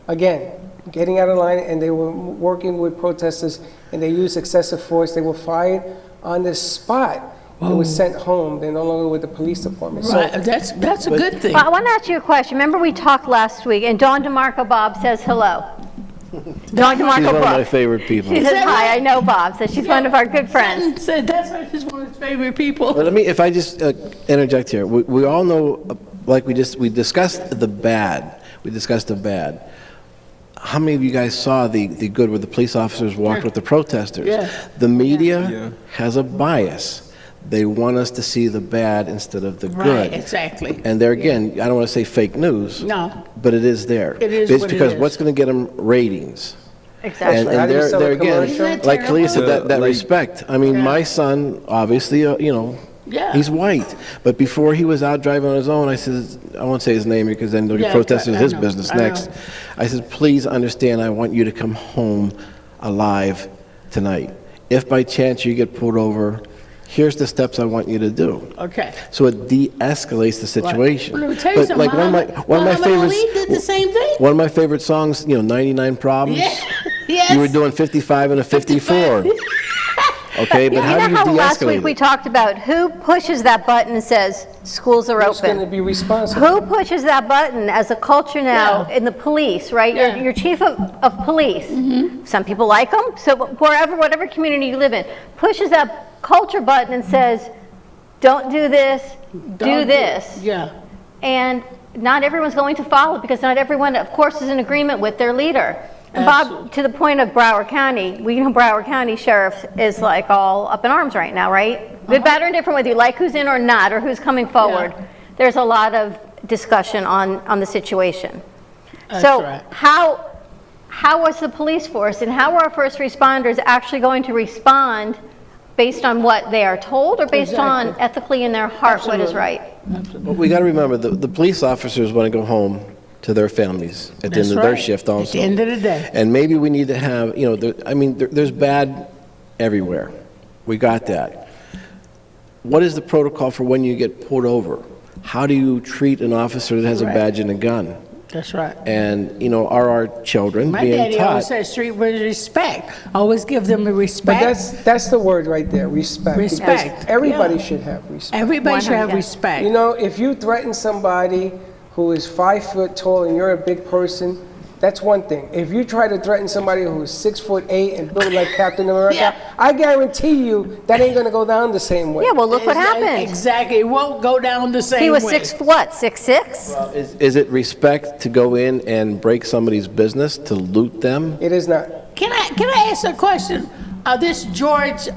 again, getting out of line, and they were working with protesters, and they used excessive force. They were fired on the spot. They were sent home. They're no longer with the police department. Right. So, that's a good thing. Well, I want to ask you a question. Remember we talked last week, and Dawn DeMarco Bob says hello. Dawn DeMarco She's one of Bob. my favorite people. She says hi. I know Bob. Says she's one of our good friends. Said that's why she's one of his favorite people. But if I just interject here, we all know, like we discussed the bad. We discussed the bad. How many of you guys saw the good where the police officers walked with the protesters? Yeah. The media has a bias. They want us to see the bad instead of the good. Right, exactly. And there again, I don't want to say fake news. No. But it is there. It is It's what it because is. what's going to get them ratings. Exactly. And How do you sell there a again, commercial? like Kalia said, that Like- respect. I mean, my son, obviously, Yeah. he's white. But before he was out driving on his own, I said, I won't say his name because then they'll get Yeah, protested I his know, business I know. next. I said, please understand, I want you to come home alive tonight. If by chance you get pulled over, here's the steps I want you to do. Okay. So it de-escalates the situation. Well, let me tell you something. like one of my Muhammad favorites, Ali did the same thing. one of my favorite songs, 99 Problems. Yeah. Yes. You were doing 55 and a 54. Okay, but You how know do you how de-escalate last week we it? talked about who pushes that button and says schools are Who's going to open? be responsible? Who pushes that button as a culture now Yeah. in the police, right? Yeah. Your chief of police. Some people like them, so whatever community you live in, pushes that culture button and says, don't do this, do this. Yeah. And not everyone's going to follow because not everyone, of course, is in agreement with their leader. And Absolutely. Bob, to the point of Broward County, we know Broward County Sheriff is like all up in arms right now, right? Good, bad, or indifferent, whether you like who's in or not, or who's coming forward. Yeah. There's a lot of discussion on the situation. That's So right. how was the police force and how are our first responders actually going to respond based on what they are told or based on Exactly. ethically in their heart what is Absolutely. right? But we got to remember, the police officers want to go home to their families at the That's end of their right. shift At also. the end of the day. And maybe we need to have, there's bad everywhere. We got that. What is the protocol for when you get pulled over? How do you treat an officer that has a Right. badge and a gun? That's right. And, are our children My being daddy always taught? said street with respect. Always give them the But respect. that's the word right there, respect. Respect, Because everybody yeah. should have respect. Everybody should have 100. respect. If you threaten somebody who is 5 foot tall and you're a big person, that's one thing. If you try to threaten somebody who's 6'8" and built like Captain America, Yeah. I guarantee you that ain't gonna go down the same way. Yeah, well, look what happened. Exactly. It won't go down the same way. He was 6'6"? Is it respect to go in and break somebody's business, to loot them? It is not. Can I ask a question? This George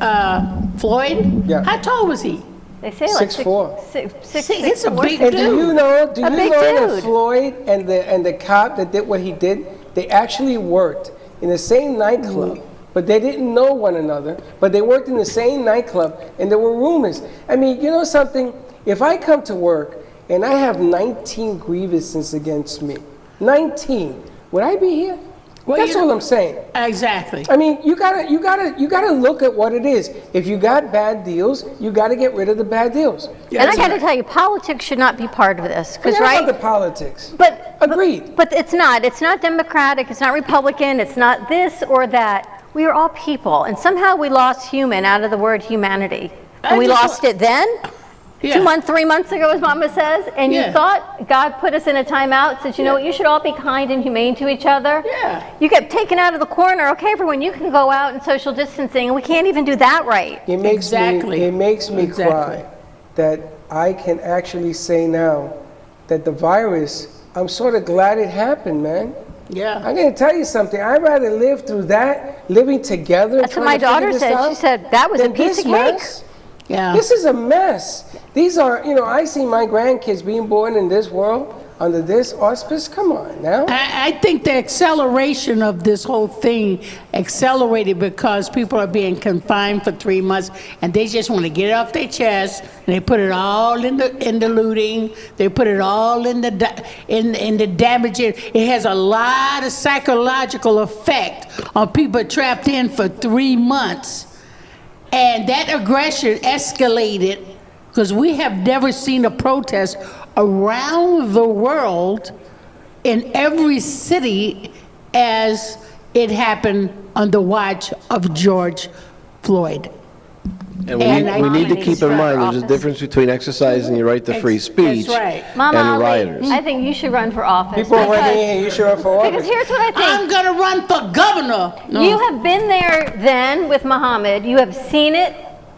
Floyd, Yeah. how tall was he? They say like 6'4". It's a big And do you know A big that dude. Floyd and the cop that did what he did, they actually worked in the same nightclub, but they didn't know one another, but they worked in the same nightclub, and there were rumors. I mean, you know something? If I come to work and I have 19 grievances against me, 19, would I be here? Well, That's all I'm saying. Exactly. I mean, you gotta look at what it is. If you got bad deals, you gotta get rid of the bad deals. And I got to tell you, politics should not be part of this, because Forget right? about the politics. But Agreed. But it's not. It's not Democratic. It's not Republican. It's not this or that. We are all people, and somehow we lost human out of the word humanity, and we lost it then. Yeah. 2 months, 3 months ago, as Mama says, and Yeah. you thought God put us in a timeout, said, you know what, you should all be kind and humane to each other. Yeah. You get taken out of the corner. Okay, everyone, you can go out and social distancing, and we can't even do that right. It makes Exactly. me Exactly. cry that I can actually say now that the virus, I'm sort of glad it happened, man. Yeah. I'm going to tell you something. I'd rather live through that, living together. That's what trying my to figure daughter this said. out, She said that was a than piece this of cake. mess. Yeah. This is a mess. These are, I see my grandkids being born in this world. under this auspice? Come on now. I think the acceleration of this whole thing accelerated because people are being confined for 3 months and they just want to get it off their chest, and they put it all in the looting, they put it all in the damaging. It has a lot of psychological effect on people trapped in for 3 months. And that aggression escalated because we have never seen a protest around the world in every city as it happened on the watch of George Floyd. And we need to keep in mind there's a difference between exercising your right to free speech That's right. Mama and Ali, rioters. I think you should run for office. People are because- running in, you should run for office. Because here's what I think. I'm gonna run for governor. No. You have been there then with Muhammad. You have seen it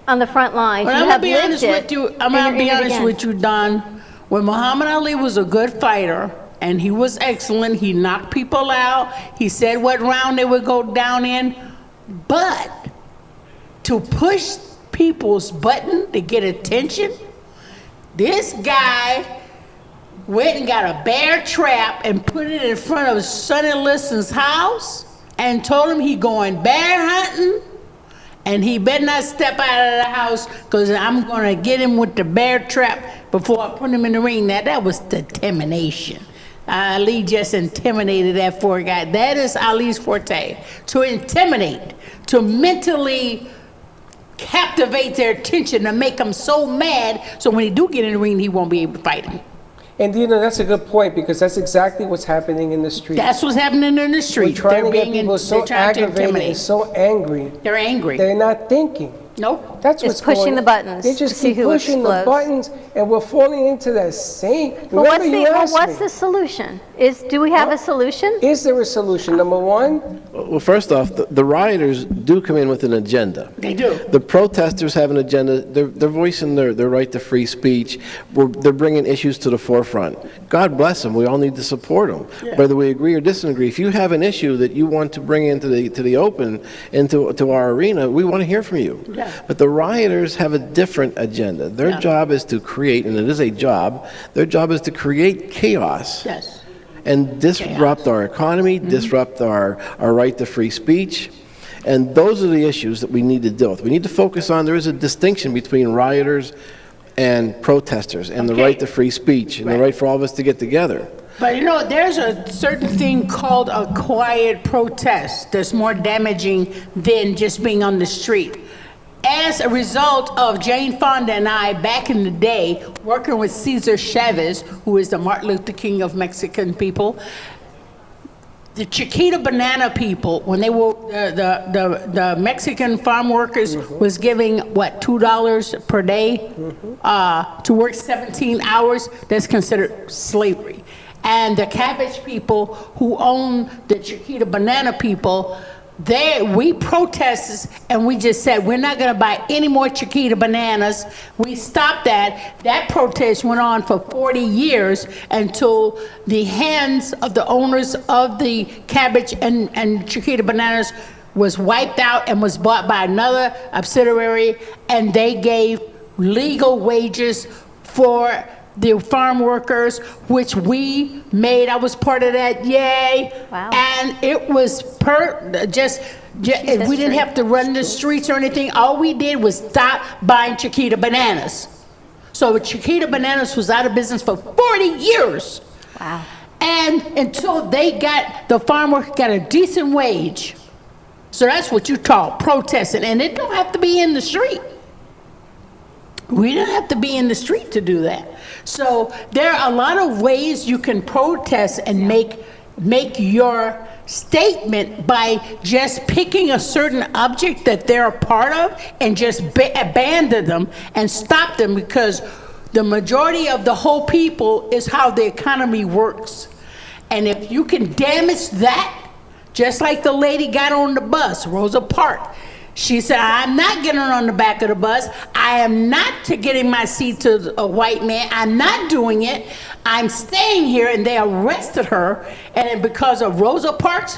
on the front lines. But You I'm have gonna be lived honest it, with you. I'm and gonna you're be in it honest again. with you, Don. When Muhammad Ali was a good fighter and he was excellent, he knocked people out. He said what round they would go down in. But to push people's button to get attention, this guy went and got a bear trap and put it in front of Sonny Liston's house and told him he going bear hunting. And he better not step out of the house because I'm going to get him with the bear trap before I put him in the ring. Now, that was determination. Ali just intimidated that poor guy. That is Ali's forte, to intimidate, to mentally captivate their attention, to make them so mad so when he do get in the ring, he won't be able to fight him. And you know, that's a good point because that's exactly what's happening in the street. That's what's happening in the We're street. trying to get being people so they're trying to aggravated and intimidate. so angry. They're angry. They're not thinking. Nope. That's Just what's going pushing the buttons They just to see keep who pushing the explodes. buttons, and we're falling into that same. Well, Remember you asked what's me, the solution? Do we have a solution? is there a solution? Number one, Well, first off, the rioters do come in with an agenda. They do. The protesters have an agenda. They're voicing their right to free speech. They're bringing issues to the forefront. God bless them. We all need to support them, whether we agree or disagree. If you have an issue that you want to bring into the open, into our arena, we want to hear from you. Yeah. But the rioters have a different agenda. Their job is to create, and it is a job, their job is to create chaos. Yes. And disrupt our economy, disrupt our right to free speech. And those are the issues that we need to deal with. We need to focus on, there is a distinction between rioters and protesters, and the right to free speech, and the right for all of us to get together. But you know, there's a certain thing called a quiet protest that's more damaging than just being on the street. As a result of Jane Fonda and I, back in the day, working with Cesar Chavez, who is the Martin Luther King of Mexican people, the Chiquita banana people, when they were, the Mexican farm workers was giving, what, $2 per day to work 17 hours, that's considered slavery. And the cabbage people who own the Chiquita banana people, we protested and we just said, we're not gonna buy any more Chiquita bananas. We stopped that. That protest went on for 40 years until the hands of the owners of the cabbage and Chiquita bananas was wiped out and was bought by another subsidiary, and they gave legal wages for the farm workers, which we made. I was part of that, yay. Wow. And it was we didn't have to run the streets or anything. All we did was stop buying Chiquita bananas. So Chiquita bananas was out of business for 40 years. Wow. And until the farm worker got a decent wage. So that's what you call protesting. And it don't have to be in the street. We don't have to be in the street to do that. So there are a lot of ways you can protest and make your statement by just picking a certain object that they're a part of and just abandon them and stop them, because the majority of the whole people is how the economy works. And if you can damage that, just like the lady got on the bus, Rosa Parks. She said, I'm not getting on the back of the bus. I am not getting my seat to a white man. I'm not doing it. I'm staying here. And they arrested her. And because of Rosa Parks,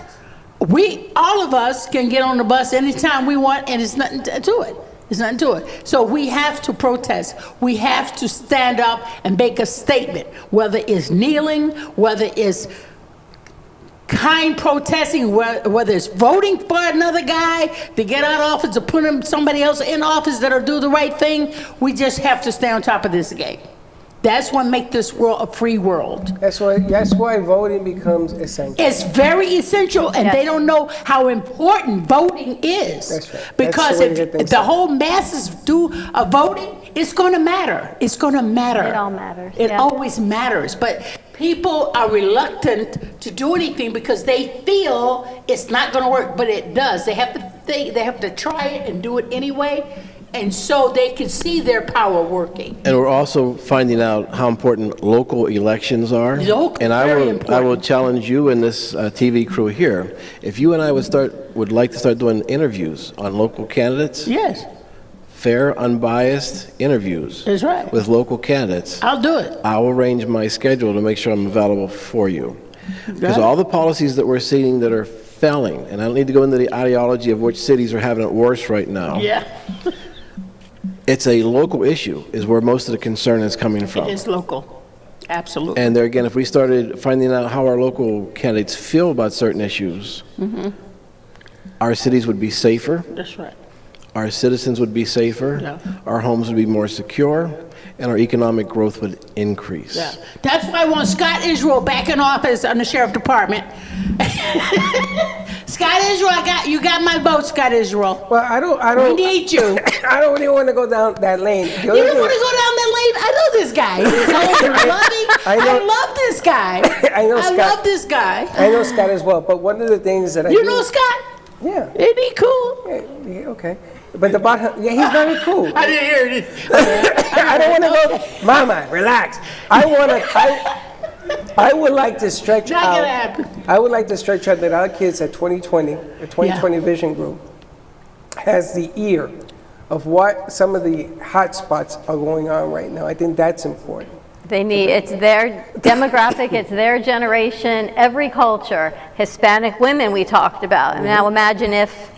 all of us can get on the bus anytime we want, and it's nothing to it. There's nothing to it. So we have to protest. We have to stand up and make a statement, whether it's kneeling, whether it's kind protesting, whether it's voting for another guy to get out of office, to put somebody else in office that'll do the right thing. We just have to stay on top of this game. That's what makes this world a free world. That's why voting becomes essential. It's very essential, and they don't know how important voting is. That's right. Because That's the way to if get things the done. whole masses do a voting, it's going to matter. It's going to matter. It all matters, It yeah. always matters. But people are reluctant to do anything because they feel it's not going to work, but it does. They have to try it and do it anyway. And so they can see their power working. And we're also finding out how important local elections are. Local, and I very will important. challenge you and this TV crew here. If you and I would like to start doing interviews on local candidates, Yes, fair, unbiased interviews that's right. with local candidates, I'll do it. I'll arrange my schedule to make sure I'm available for you. Because all the policies that we're seeing that are failing, and I don't need to go into the ideology of which cities are having it worse right now. Yeah, It's a local issue is where most of the concern is coming from. it is local. Absolutely. And there again, if we started finding out how our local candidates feel about certain issues, our cities would be safer, That's right. our citizens would be safer, Yeah. our homes would be more secure, and our economic growth would increase. Yeah. That's why I want Scott Israel back in office on the sheriff department. Scott Israel, you got my vote, Scott Israel. Well, I don't. We need you. I don't really want to go down that lane. You don't want to go down that lane? I know this guy. He's so loving. I love this guy. I know Scott. love this guy. I know Scott as well, but one of the things that I You do- know Scott? Yeah. Isn't he cool? Yeah, okay. But he's very cool. I didn't hear it. I don't want to go, Mama, relax. I would like to stretch Not out. gonna happen. I would like to stretch out that our kids at 2020, the 2020 Vision Group, has the ear of what some of the hot spots are going on right now. I think that's important. It's their demographic, it's their generation, every culture. Hispanic women we talked about. And now imagine if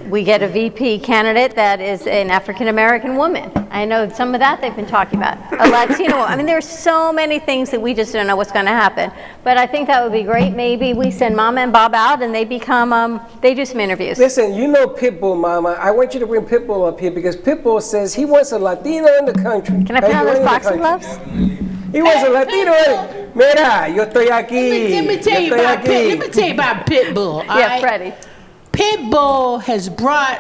we get a VP candidate that is an African-American woman. I know some of that they've been talking about. A Latino woman. I mean, there's so many things that we just don't know what's going to happen. But I think that would be great. Maybe we send Mama and Bob out and they become, they do some interviews. Listen, you know Pitbull, Mama. I want you to bring Pitbull up here because Pitbull says he wants a Latino in the country. Can I put on those boxing gloves? He was a Latino. Mira, yo estoy aquí. Let me tell you about Pitbull. Yeah, all right? Freddie. Pitbull has brought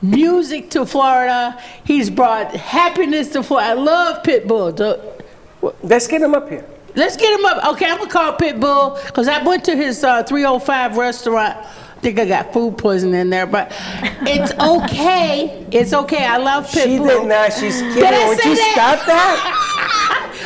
music to Florida. He's brought happiness to Florida. I love Pitbull. Let's get him up here. Let's get him up. Okay, I'm going to call Pitbull because I went to his 305 restaurant. I think I got food poisoning in there, but it's okay. It's okay. I love Pitbull. She did not. She's kidding. Did I Would say you that? stop that?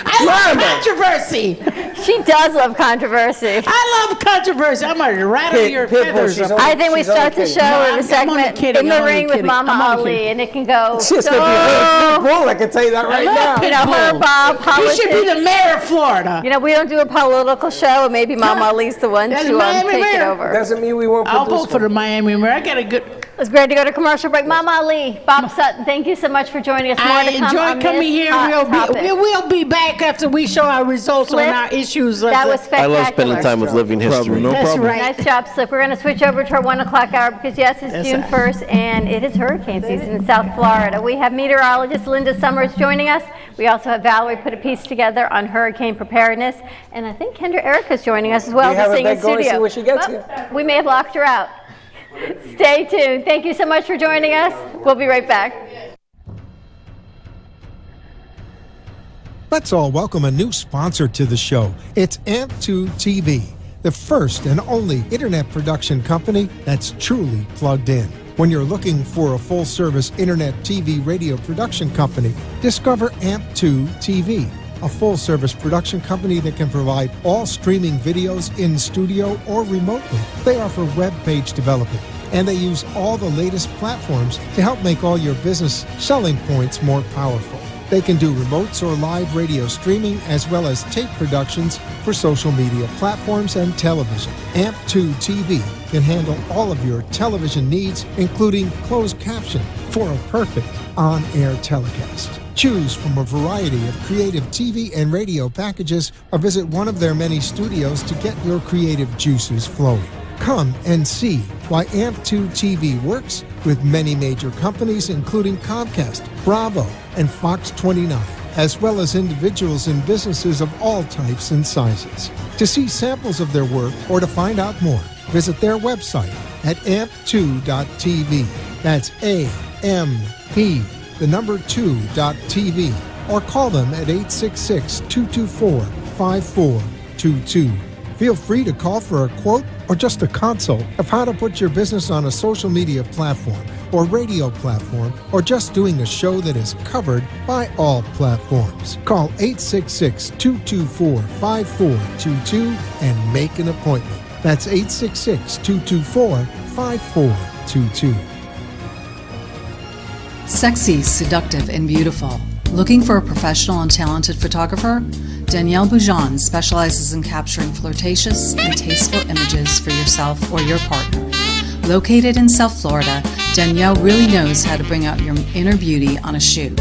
I love Mama. controversy. She does love controversy. I love controversy. I'm going to rattle your Pitbull, feathers. she's up. on- I think we she's only start the kidding. show No, with a I'm only segment kidding, in the I'm only ring with kidding, Mama I'm only Ali, kidding. and it can go It's just so, gonna be a Pitbull. I can tell you that right I love now. you know, her, Pitbull. Bob, He politics. should be the mayor of Florida. You know, we don't do a political show, and maybe Mama Ali's the one That's to Miami take it Mayor. over. Doesn't mean we won't I'll produce vote for the Miami Mayor. I got a good. It's great to go to commercial break. Mama Ali, Bob Sutton, thank you so much for joining us. More I to come on enjoy coming this here. hot We'll be back after we show our results Slip. on our issues. That was I spectacular. love spending time with living history. No That's problem. right. Nice job, Slip. We're going to switch over to our 1 o'clock hour because, yes, it's That's June right. 1st, and it is hurricane season in South Florida. We have meteorologist Linda Summers joining us. We also have Valerie put a piece together on hurricane preparedness, and I think Kendra Erica's joining us as well We to have her sing in back going to studio. see when she gets Well, here. we may have locked her out. Stay tuned. Thank you so much for joining us. We'll be right back. Let's all welcome a new sponsor to the show. It's AMP2 TV, the first and only internet production company that's truly plugged in. When you're looking for a full-service internet TV radio production company, discover AMP2 TV, a full-service production company that can provide all streaming videos in studio or remotely. They offer web page development, and they use all the latest platforms to help make all your business selling points more powerful. They can do remotes or live radio streaming as well as tape productions for social media platforms and television. AMP2 TV can handle all of your television needs, including closed caption for a perfect on-air telecast. Choose from a variety of creative TV and radio packages or visit one of their many studios to get your creative juices flowing. Come and see why AMP2 TV works with many major companies including Comcast, Bravo, and Fox 29, as well as individuals and businesses of all types and sizes. To see samples of their work or to find out more, visit their website at amp2.tv. That's AMP, the number 2.tv, or call them at 866-224-5422. Feel free to call for a quote or just a consult of how to put your business on a social media platform or radio platform, or just doing a show that is covered by all platforms. Call 866-224-5422 and make an appointment. That's 866-224-5422. Sexy, seductive, and beautiful. Looking for a professional and talented photographer? Danielle Boujon specializes in capturing flirtatious and tasteful images for yourself or your partner. Located in South Florida, Danielle really knows how to bring out your inner beauty on a shoot.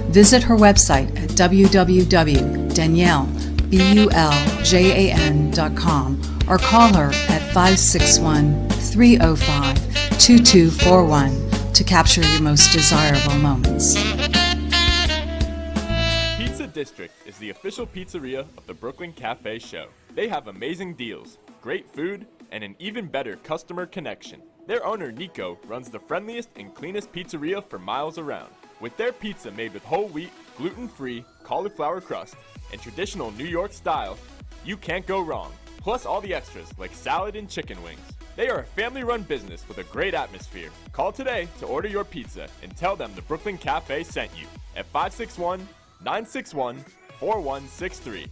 Visit her website at www.daniellebuljan.com or call her at 561-305-2241 to capture your most desirable moments. Pizza District is the official pizzeria of the Brooklyn Cafe Show. They have amazing deals, great food, and an even better customer connection. Their owner, Nico, runs the friendliest and cleanest pizzeria for miles around. With their pizza made with whole wheat, gluten-free, cauliflower crust, and traditional New York style, you can't go wrong. Plus all the extras like salad and chicken wings. They are a family-run business with a great atmosphere. Call today to order your pizza and tell them the Brooklyn Cafe sent you at 561-961-4163.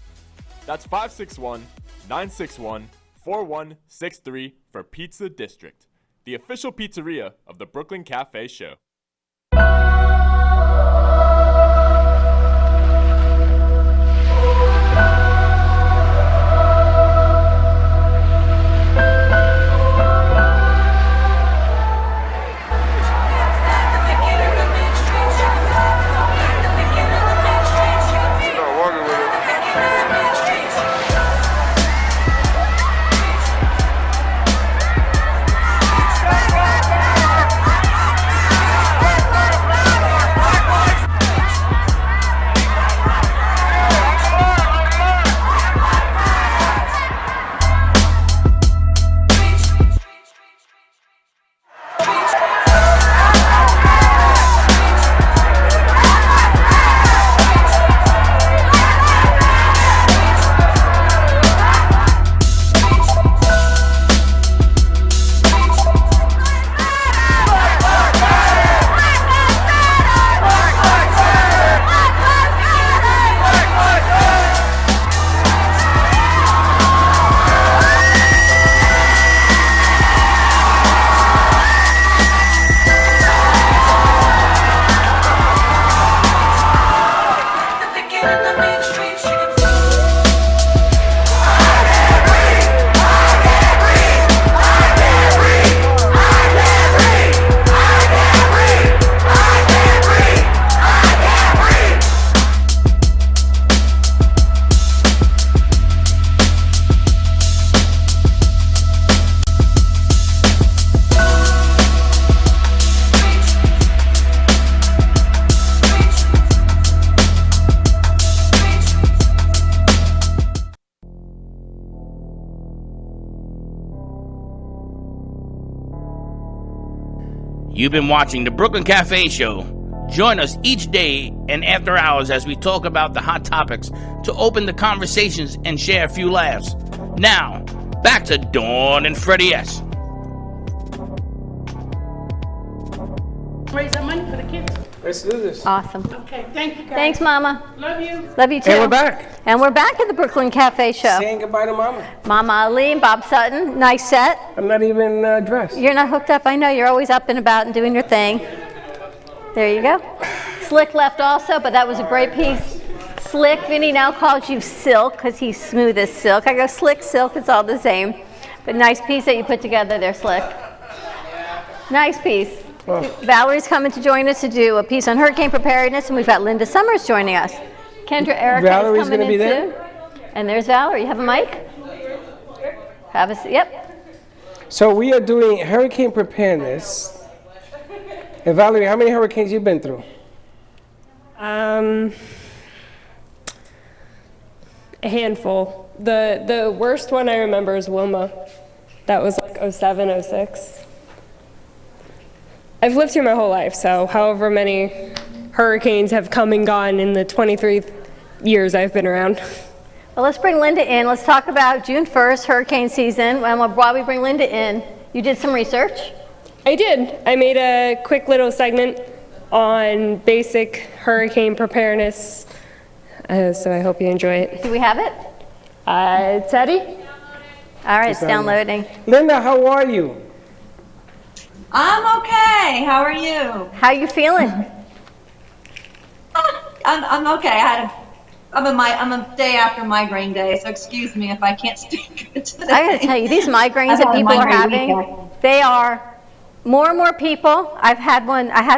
That's 561-961-4163 for Pizza District, the official pizzeria of the Brooklyn Cafe Show. You've been watching the Brooklyn Cafe Show. Join us each day and after hours as we talk about the hot topics to open the conversations and share a few laughs. Now, back to Dawn and Freddie S. Raise that money for the kids. Let's do this. Awesome. Okay, thank you guys. Thanks, Mama. Love you. Love you too. And we're back. And we're back at the Brooklyn Cafe Show. Saying goodbye to Mama. Mama Ali and Bob Sutton. Nice set. I'm not even dressed. You're not hooked up. I know. You're always up and about and doing your thing. There you go. Slick left also, but that was a great piece. Slick, Vinny now calls you Silk because he's smooth as silk. I go Slick, Silk, it's all the same. But nice piece that you put together there, Slick. Nice piece. Valerie's coming to join us to do a piece on hurricane preparedness, and we've got Linda Summers joining us. Kendra Erica Valerie's is coming gonna be in there? too. And there's Valerie. You have a mic? Yep. So we are doing hurricane preparedness. And Valerie, how many hurricanes you been through? A handful. The worst one I remember is Wilma. That was like 07, 06. I've lived here my whole life, so however many hurricanes have come and gone in the 23 years I've been around. Well, let's bring Linda in. Let's talk about June 1st, hurricane season. And while we bring Linda in, you did some research. I did. I made a quick little segment on basic hurricane preparedness, so I hope you enjoy it. Do we have it? It's Eddie. All right, it's downloading. Linda, how are you? I'm okay. How are you? How are you feeling? I'm okay. I'm a day after migraine day, so excuse me if I can't speak today. I gotta tell you, these migraines that people are having, they are more and more people. I had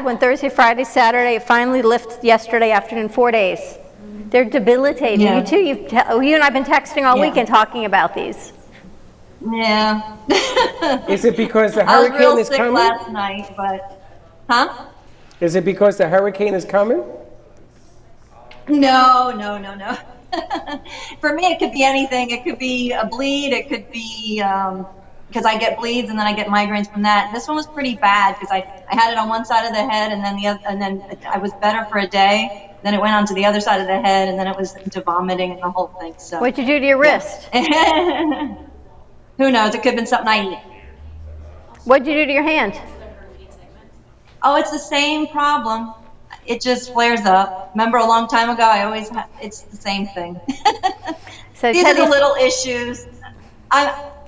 one Thursday, Friday, Saturday. It finally lifted yesterday afternoon, 4 days. They're debilitating. Yeah. You too, you and I have been texting all weekend talking about these. Yeah. Is it because the I was hurricane real is sick coming? last night, but Is it because the hurricane is coming? No. For me, it could be anything. It could be a bleed. It could be because I get bleeds and then I get migraines from that. This one was pretty bad because I had it on one side of the head and then I was better for a day. Then it went on to the other side of the head and then it was into vomiting and the whole thing. So What'd you do to your wrist? Who knows? It could have been something I eat. What'd you do to your hand? Oh, it's the same problem. It just flares up. Remember a long time ago, it's the same thing. So these are the little issues.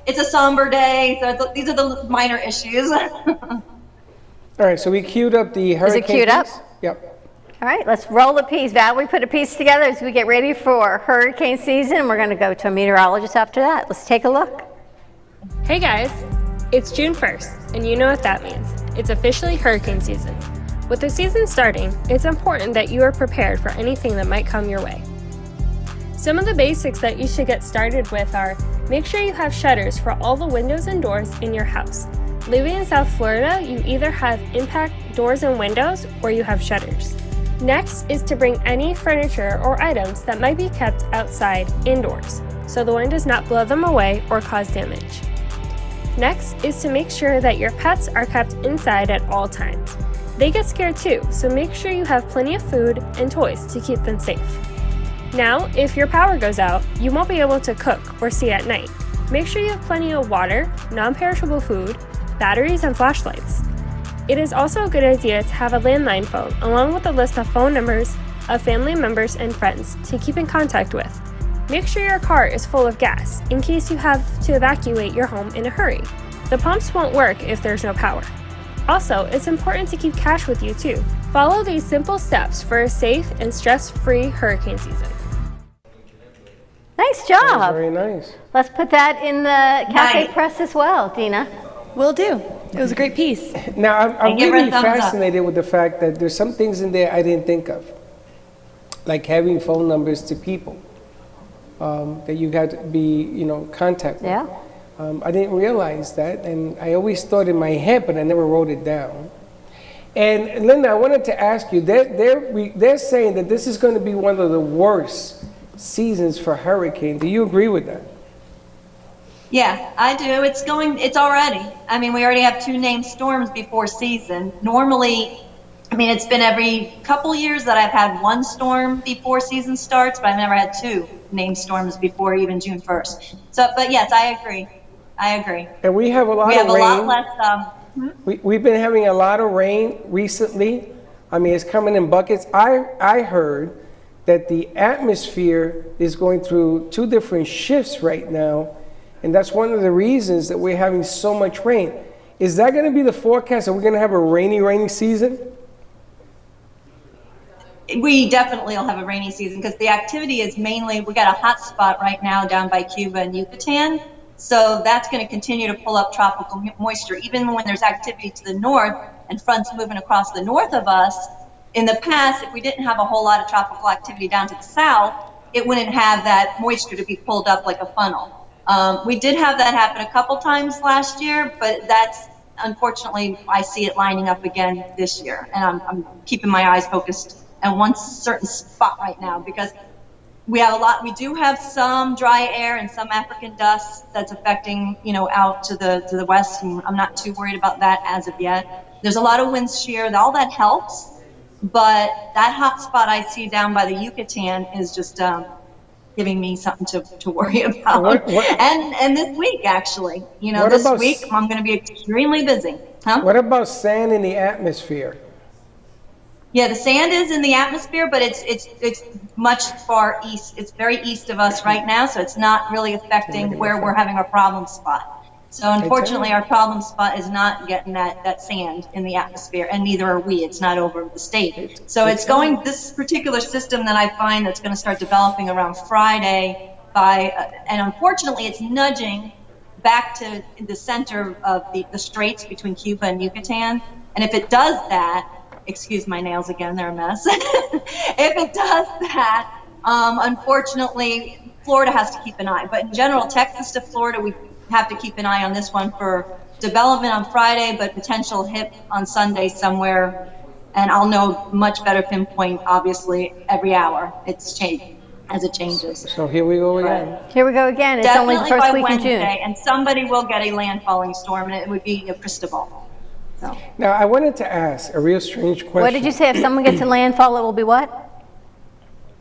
It's a somber day, so these are the minor issues. All right, so we queued up the hurricane. Is it queued up? piece? Yep. All right, let's roll the piece. Val, we put a piece together as we get ready for hurricane season. We're going to go to a meteorologist after that. Let's take a look. Hey guys, it's June 1st, and you know what that means. It's officially hurricane season. With the season starting, it's important that you are prepared for anything that might come your way. Some of the basics that you should get started with are make sure you have shutters for all the windows and doors in your house. Living in South Florida, you either have impact doors and windows or you have shutters. Next is to bring any furniture or items that might be kept outside indoors, so the wind does not blow them away or cause damage. Next is to make sure that your pets are kept inside at all times. They get scared too, so make sure you have plenty of food and toys to keep them safe. Now, if your power goes out, you won't be able to cook or see at night. Make sure you have plenty of water, non-perishable food, batteries, and flashlights. It is also a good idea to have a landline phone along with a list of phone numbers of family members and friends to keep in contact with. Make sure your car is full of gas in case you have to evacuate your home in a hurry. The pumps won't work if there's no power. Also, it's important to keep cash with you too. Follow these simple steps for a safe and stress-free hurricane season. Nice job. Very nice. Let's put that in the cafe press as well, Dina. Will do. It was a great piece. Now, I'm give her a really thumbs up. fascinated with the fact that there's some things in there I didn't think of, like having phone numbers to people that you had to be, contact with. Yeah. I didn't realize that, and I always thought in my head, but I never wrote it down. And Linda, I wanted to ask you, they're saying that this is going to be one of the worst seasons for hurricane. Do you agree with that? Yeah, I do. It's already. I mean, we already have 2 named storms before season. Normally, it's been every couple years that I've had 1 storm before season starts, but I've never had 2 named storms before even June 1st. So, but yes, I agree. And we have a lot We of have a rain. lot less. We've been having a lot of rain recently. It's coming in buckets. I heard that the atmosphere is going through 2 different shifts right now, and that's one of the reasons that we're having so much rain. Is that going to be the forecast? That we're going to have a rainy season? We definitely will have a rainy season because the activity is mainly, we got a hot spot right now down by Cuba and Yucatan. So that's going to continue to pull up tropical moisture. Even when there's activity to the north, and fronts moving across the north of us. In the past, if we didn't have a whole lot of tropical activity down to the south, it wouldn't have that moisture to be pulled up like a funnel. We did have that happen a couple times last year, but that's, unfortunately, I see it lining up again this year. And I'm keeping my eyes focused on one certain spot right now, because we do have some dry air and some African dust that's affecting, out to the west, and I'm not too worried about that as of yet. There's a lot of wind shear, all that helps, but that hot spot I see down by the Yucatan is just giving me something to worry about. And this week, actually, this week I'm going to be extremely busy. Huh? What about sand in the atmosphere? Yeah, the sand is in the atmosphere, but it's much far east. It's very east of us right now, so it's not really affecting where we're having our problem spot. So unfortunately, our problem spot is not getting that sand in the atmosphere, and neither are we. It's not over the state. So it's going, this particular system that I find that's going to start developing around Friday and unfortunately, it's nudging back to the center of the straits between Cuba and Yucatan. And if it does that, excuse my nails again, they're a mess. If it does that, unfortunately, Florida has to keep an eye. But in general, Texas to Florida, we have to keep an eye on this one for development on Friday, but potential hit on Sunday somewhere. And I'll know much better pinpoint, obviously, every hour. It's changed as it changes. So here we go again. Right. Here we go again. It's Definitely only the first by week Wednesday, in June. and somebody will get a landfalling storm, and it would be a Cristobal. So. Now, I wanted to ask a real strange question. What did you say? If someone gets a landfall, it will be what?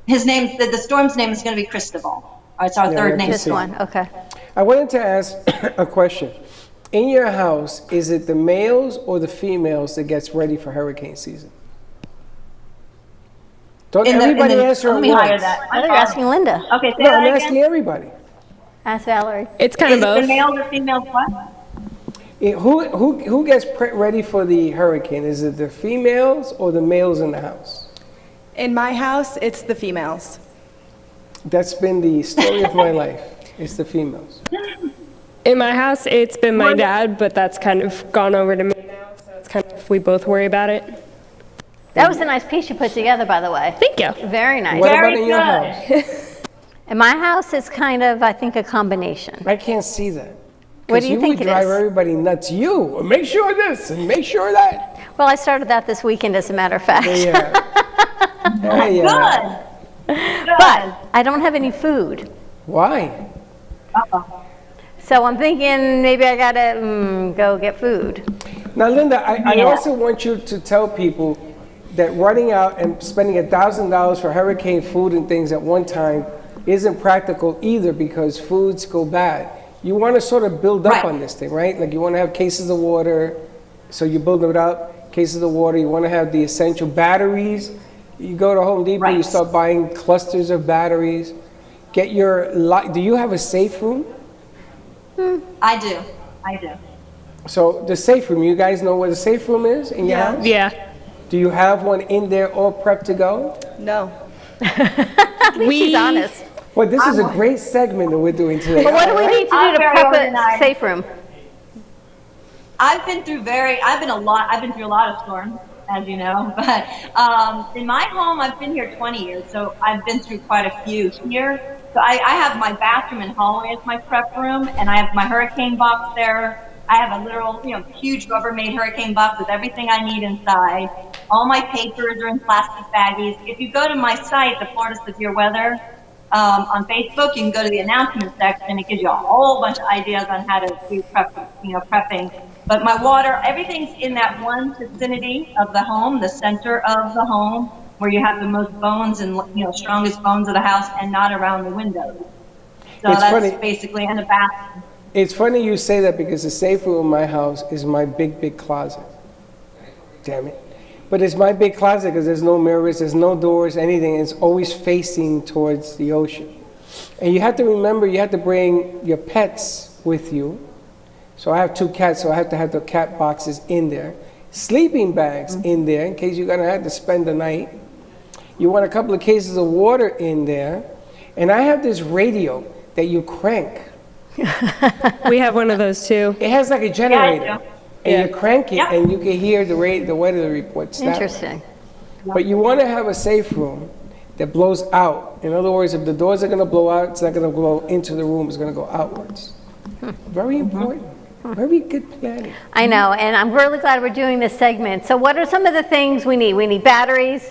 His name, the storm's name is going to be Cristobal. It's our third name. This one, okay. I wanted to ask a question. In your house, is it the males or the females that gets ready for hurricane season? Don't everybody answer let at me hire once. that. I think you're asking Linda. Okay, say No, that I'm again. asking everybody. Ask Valerie. It's kind of both. The males or females what? Who gets ready for the hurricane? Is it the females or the males in the house? In my house, it's the females. That's been the story of my life. It's the females. In my house, it's been my dad, but that's kind of gone over to me now, so it's kind of, we both worry about it. That was a nice piece you put together, by the way. Thank you. Very nice. What about in your house? In my house, it's kind of, I think, a combination. I can't see that. What do you think would it drive is? everybody nuts. You make sure this and make sure that. Well, I started that this weekend, as a matter of fact. Yeah. But I don't have any food. Why? So I'm thinking maybe I gotta go get food. Now, Linda, I also want you to tell people that running out and spending $1,000 for hurricane food and things at one time isn't practical either, because foods go bad. You want to sort of build up on this thing, right? Like you want to have cases of water, so you build it up, cases of water. You want to have the essential batteries. You go to Home Depot, you start buying clusters of batteries. Get your do you have a safe room? I do. So the safe room, you guys know where the safe room is in your house? Yeah. Do you have one in there all prepped to go? No. At least she's honest. Well, this is a great segment that we're doing today. But what do we need to do I'm to very prep a organized. safe room? I've been through a lot of storms, as you know, but in my home, I've been here 20 years, so I've been through quite a few here. So I have my bathroom and hallway as my prep room, and I have my hurricane box there. I have a literal, huge Rubbermaid hurricane box with everything I need inside. All my papers are in plastic baggies. If you go to my site, the Florida Severe Weather, on Facebook, you can go to the announcement section. It gives you a whole bunch of ideas on how to do prepping. But my water, everything's in that one vicinity of the home, the center of the home, where you have the most bones and strongest bones of the house, and not around the windows. So It's that's funny. basically in the bathroom. It's funny you say that, because the safe room in my house is my big closet. Damn it. But it's my big closet because there's no mirrors, there's no doors, anything. It's always facing towards the ocean. And you have to remember, you have to bring your pets with you. So I have 2 cats, so I have to have the cat boxes in there. Sleeping bags in there in case you're going to have to spend the night. You want a couple of cases of water in there. And I have this radio that you crank. We have one of those too. It has like a generator. and you crank it, and you can hear the weather reports. Interesting. But you want to have a safe room that blows out. In other words, if the doors are going to blow out, it's not going to blow into the room, it's going to go outwards. Very important. Very good planning. I know, and I'm really glad we're doing this segment. So what are some of the things we need? We need batteries,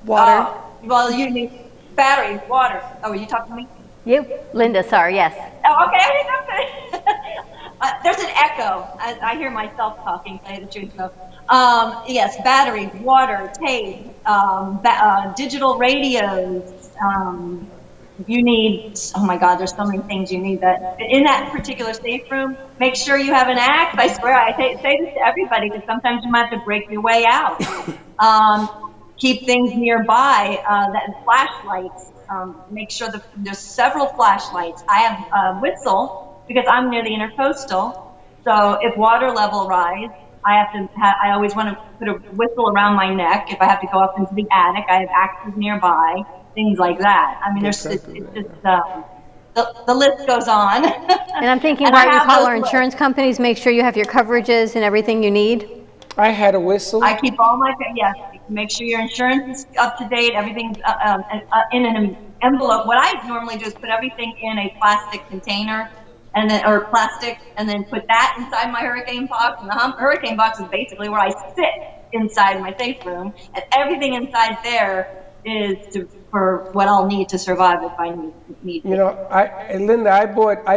water. Well, you need batteries, water. Oh, are you talking to me? You? Linda, sorry, yes. Oh, okay. There's an echo. I hear myself talking, to tell you the truth. So, yes, batteries, water, tape, digital radios. You need, oh my God, there's so many things you need that. In that particular safe room, make sure you have an axe. I swear, I say this to everybody because sometimes you might have to break your way out. Keep things nearby, flashlights. Make sure that there's several flashlights. I have a whistle because I'm near the intercoastal. So if water level rise, I always want to put a whistle around my neck. If I have to go up into the attic, I have axes nearby. Things like that. I mean, it's just the list goes on. And I'm thinking, why you call our insurance companies, make sure you have your coverages and everything you need. I had a whistle. I keep all my, yes, make sure your insurance is up to date, everything's in an envelope. What I normally do is put everything in a plastic container and then, or plastic, and then put that inside my hurricane box. And the hurricane box is basically where I sit inside my safe room, and everything inside there is for what I'll need to survive if I need. You know, Linda, I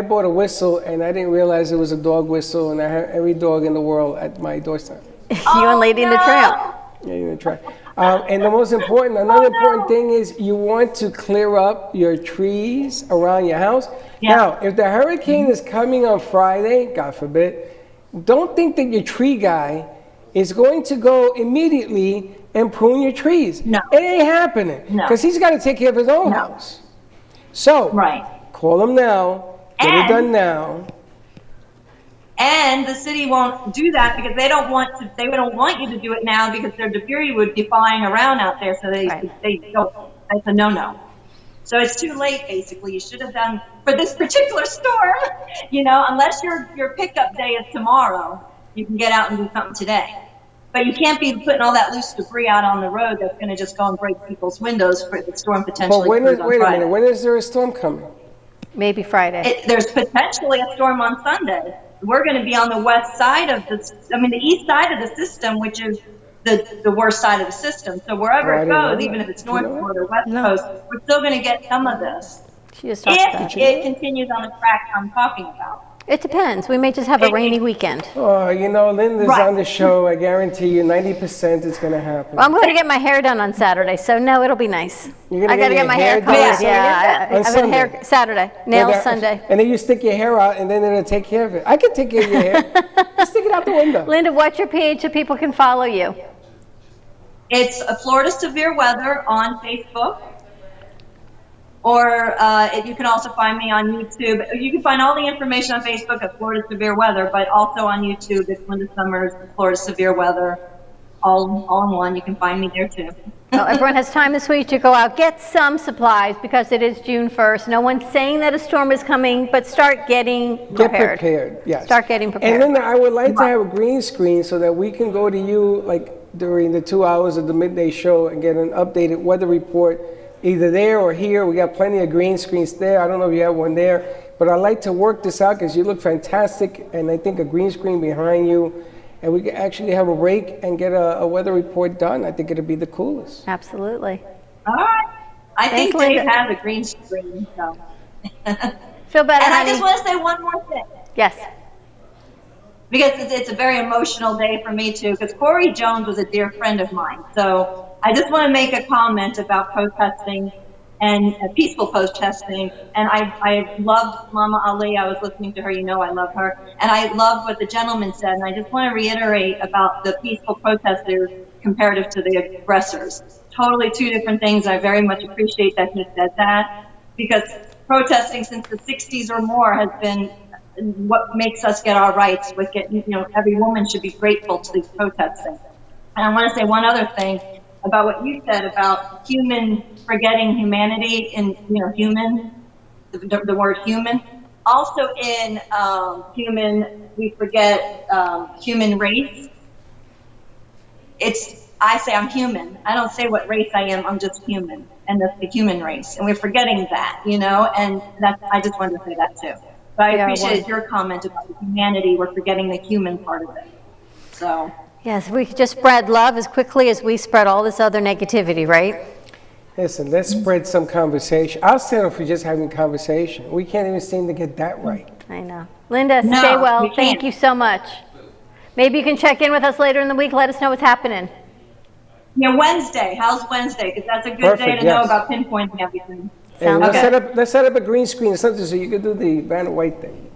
bought a whistle, and I didn't realize it was a dog whistle, and I have every dog in the world at my doorstep. You and Lady in the Trail. Yeah, you're in the trail. And the most important, another important thing is you want to clear up your trees around your house. Yeah. Now, if the hurricane is coming on Friday, God forbid, don't think that your tree guy is going to go immediately and prune your trees. No. It ain't happening. Because he's got to take care of his own house. So, call him now, get it done now. And the city won't do that because they don't want you to do it now because their debris would be flying around out there. So they don't. That's a no-no. So it's too late, basically. You should have done for this particular storm. You know, unless your pickup day is tomorrow, you can get out and do something today. But you can't be putting all that loose debris out on the road that's going to just go and break people's windows for the storm potentially. But wait a minute. When is there a storm coming? Maybe Friday. There's potentially a storm on Sunday. We're going to be on the west side of the east side of the system, which is the worst side of the system. So wherever it goes, even if it's north or west coast, we're still going to get some of this. She just talked about it continues on the track I'm talking about. It depends. We may just have a rainy weekend. Oh, you know, Linda's on the show. I guarantee you 90% is going to happen. Well, I'm going to get my hair done on Saturday, so no, it'll be nice. You're gonna I got to get my hair colored. Yeah, on I have a hair Saturday, nails Sunday. And then you stick your hair out, and then they're going to take care of it. I can take care of your hair. Stick it out the window. Linda, what's your page so people can follow you? It's Florida Severe Weather on Facebook. Or you can also find me on YouTube. You can find all the information on Facebook at Florida Severe Weather, but also on YouTube, it's Linda Summers, Florida Severe Weather, all in one. You can find me there too. Well, everyone has time this week to go out, get some supplies because it is June 1st. No one's saying that a storm is coming, but start getting prepared. Get prepared, yes. Start getting prepared. And Linda, I would like to have a green screen so that we can go to you like during the 2 hours of the midday show and get an updated weather report. Either there or here. We got plenty of green screens there. I don't know if you have one there, but I'd like to work this out because you look fantastic, and I think a green screen behind you, and we can actually have a break and get a weather report done. I think it'd be the coolest. Absolutely. All right. I Thanks, think Dave Linda. has a green screen. So. Feel better, And honey. I just want to say one more thing. Yes. Because it's a very emotional day for me too, because Corey Jones was a dear friend of mine. So I just want to make a comment about protesting and peaceful protesting. And I loved Mama Ali. I was listening to her. You know I love her. And I loved what the gentleman said. And I just want to reiterate about the peaceful protesters comparative to the aggressors. Totally two different things. I very much appreciate that he said that, because protesting since the 60s or more has been what makes us get our rights. With getting, every woman should be grateful to these protesting. And I want to say one other thing about what you said about human forgetting humanity and human, the word human. also in we forget human race. I say I'm human. I don't say what race I am. I'm just human, and that's the human race. And we're forgetting that, and I just wanted to say that too. But I appreciated your comment about the humanity. We're forgetting the human part of it. So. Yes, we could just spread love as quickly as we spread all this other negativity, right? Listen, let's spread some conversation. I'll settle for just having conversation. We can't even seem to get that right. I know. Linda, stay well. Thank you so much. Maybe you can check in with us later in the week. Let us know what's happening. Yeah, Wednesday. How's Wednesday? Because that's a good day to know about pinpointing everything. And let's set up a green screen or something so you can do the Vanna White thing.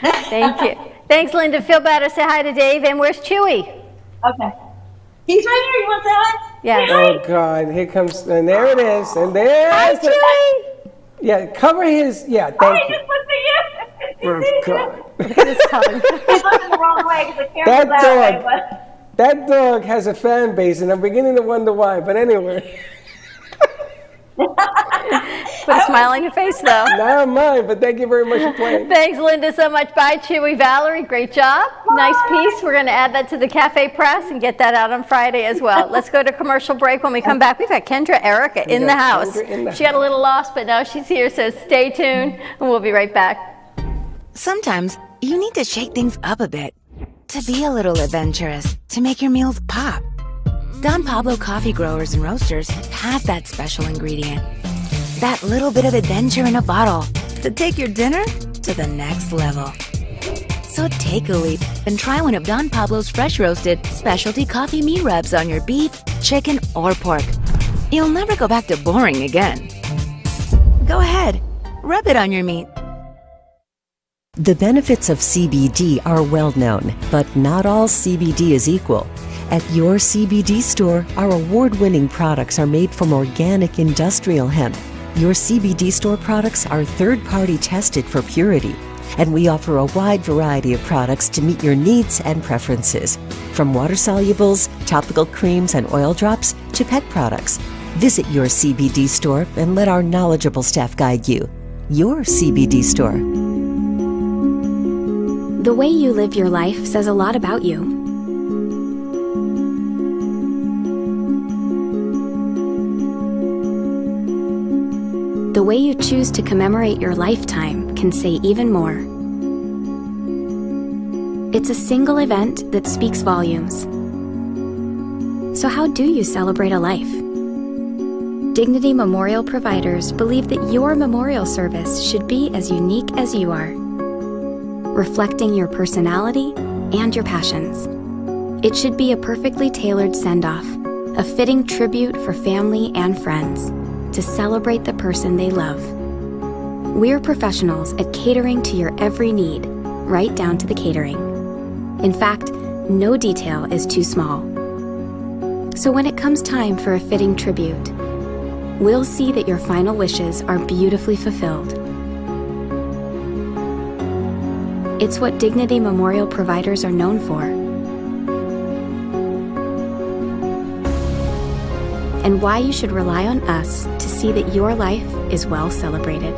Thank you. Thanks, Linda. Feel better. Say hi to Dave. And where's Chewy? Okay. He's right here. You want to say hi? Yeah. Oh, God. Here comes, and there it is. And there's hi, Chewy. Yeah, cover his, thank you. Just looked at you. Oh, God. Look at his tongue. He's looking the wrong way because the camera's that way. That dog has a fan base, and I'm beginning to wonder why. But anyway. Put a smile on your face, though. Not mine, but thank you very much for playing. Thanks, Linda, so much. Bye, Chewy. Valerie, great job. Nice piece. We're going to add that to the Cafe Press and get that out on Friday as well. Let's go to commercial break. When we come back, we've got Kendra Erica in the house. She got a little lost, but now she's here, so stay tuned, and we'll be right back. Sometimes you need to shake things up a bit, to be a little adventurous, to make your meals pop. Don Pablo Coffee Growers and Roasters has that special ingredient. That little bit of adventure in a bottle to take your dinner to the next level. So take a leap and try one of Don Pablo's fresh roasted specialty coffee meat rubs on your beef, chicken, or pork. You'll never go back to boring again. Go ahead, rub it on your meat. The benefits of CBD are well known, but not all CBD is equal. At your CBD store, our award-winning products are made from organic industrial hemp. Your CBD store products are third-party tested for purity, and we offer a wide variety of products to meet your needs and preferences. From water solubles, topical creams and oil drops, to pet products. Visit your CBD store and let our knowledgeable staff guide you. Your CBD store. The way you live your life says a lot about you. The way you choose to commemorate your lifetime can say even more. It's a single event that speaks volumes. So how do you celebrate a life? Dignity Memorial Providers believe that your memorial service should be as unique as you are, reflecting your personality and your passions. It should be a perfectly tailored send-off, a fitting tribute for family and friends to celebrate the person they love. We're professionals at catering to your every need, right down to the catering. In fact, no detail is too small. So when it comes time for a fitting tribute, we'll see that your final wishes are beautifully fulfilled. It's what Dignity Memorial Providers are known for. And why you should rely on us to see that your life is well celebrated.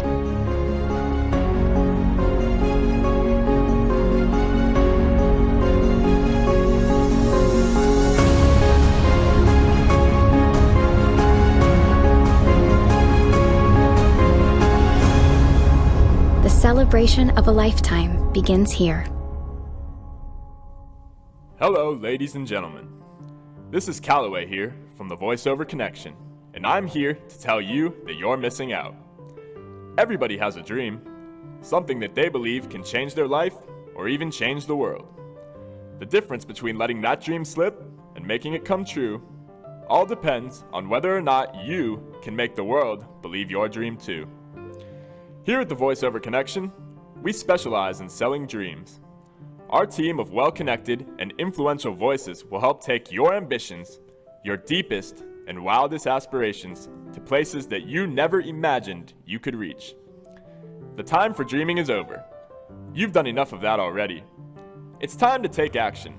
The celebration of a lifetime begins here. Hello, ladies and gentlemen. This is Callaway here from the VoiceOver Connection, and I'm here to tell you that you're missing out. Everybody has a dream, something that they believe can change their life or even change the world. The difference between letting that dream slip and making it come true all depends on whether or not you can make the world believe your dream too. Here at the VoiceOver Connection, we specialize in selling dreams. Our team of well-connected and influential voices will help take your ambitions, your deepest and wildest aspirations to places that you never imagined you could reach. The time for dreaming is over. You've done enough of that already. It's time to take action.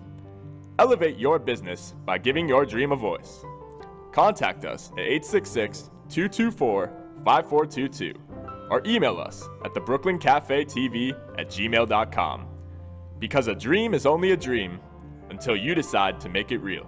Elevate your business by giving your dream a voice. Contact us at 866-224-5422 or email us at thebrooklynCafeTV@gmail.com. Because a dream is only a dream until you decide to make it real.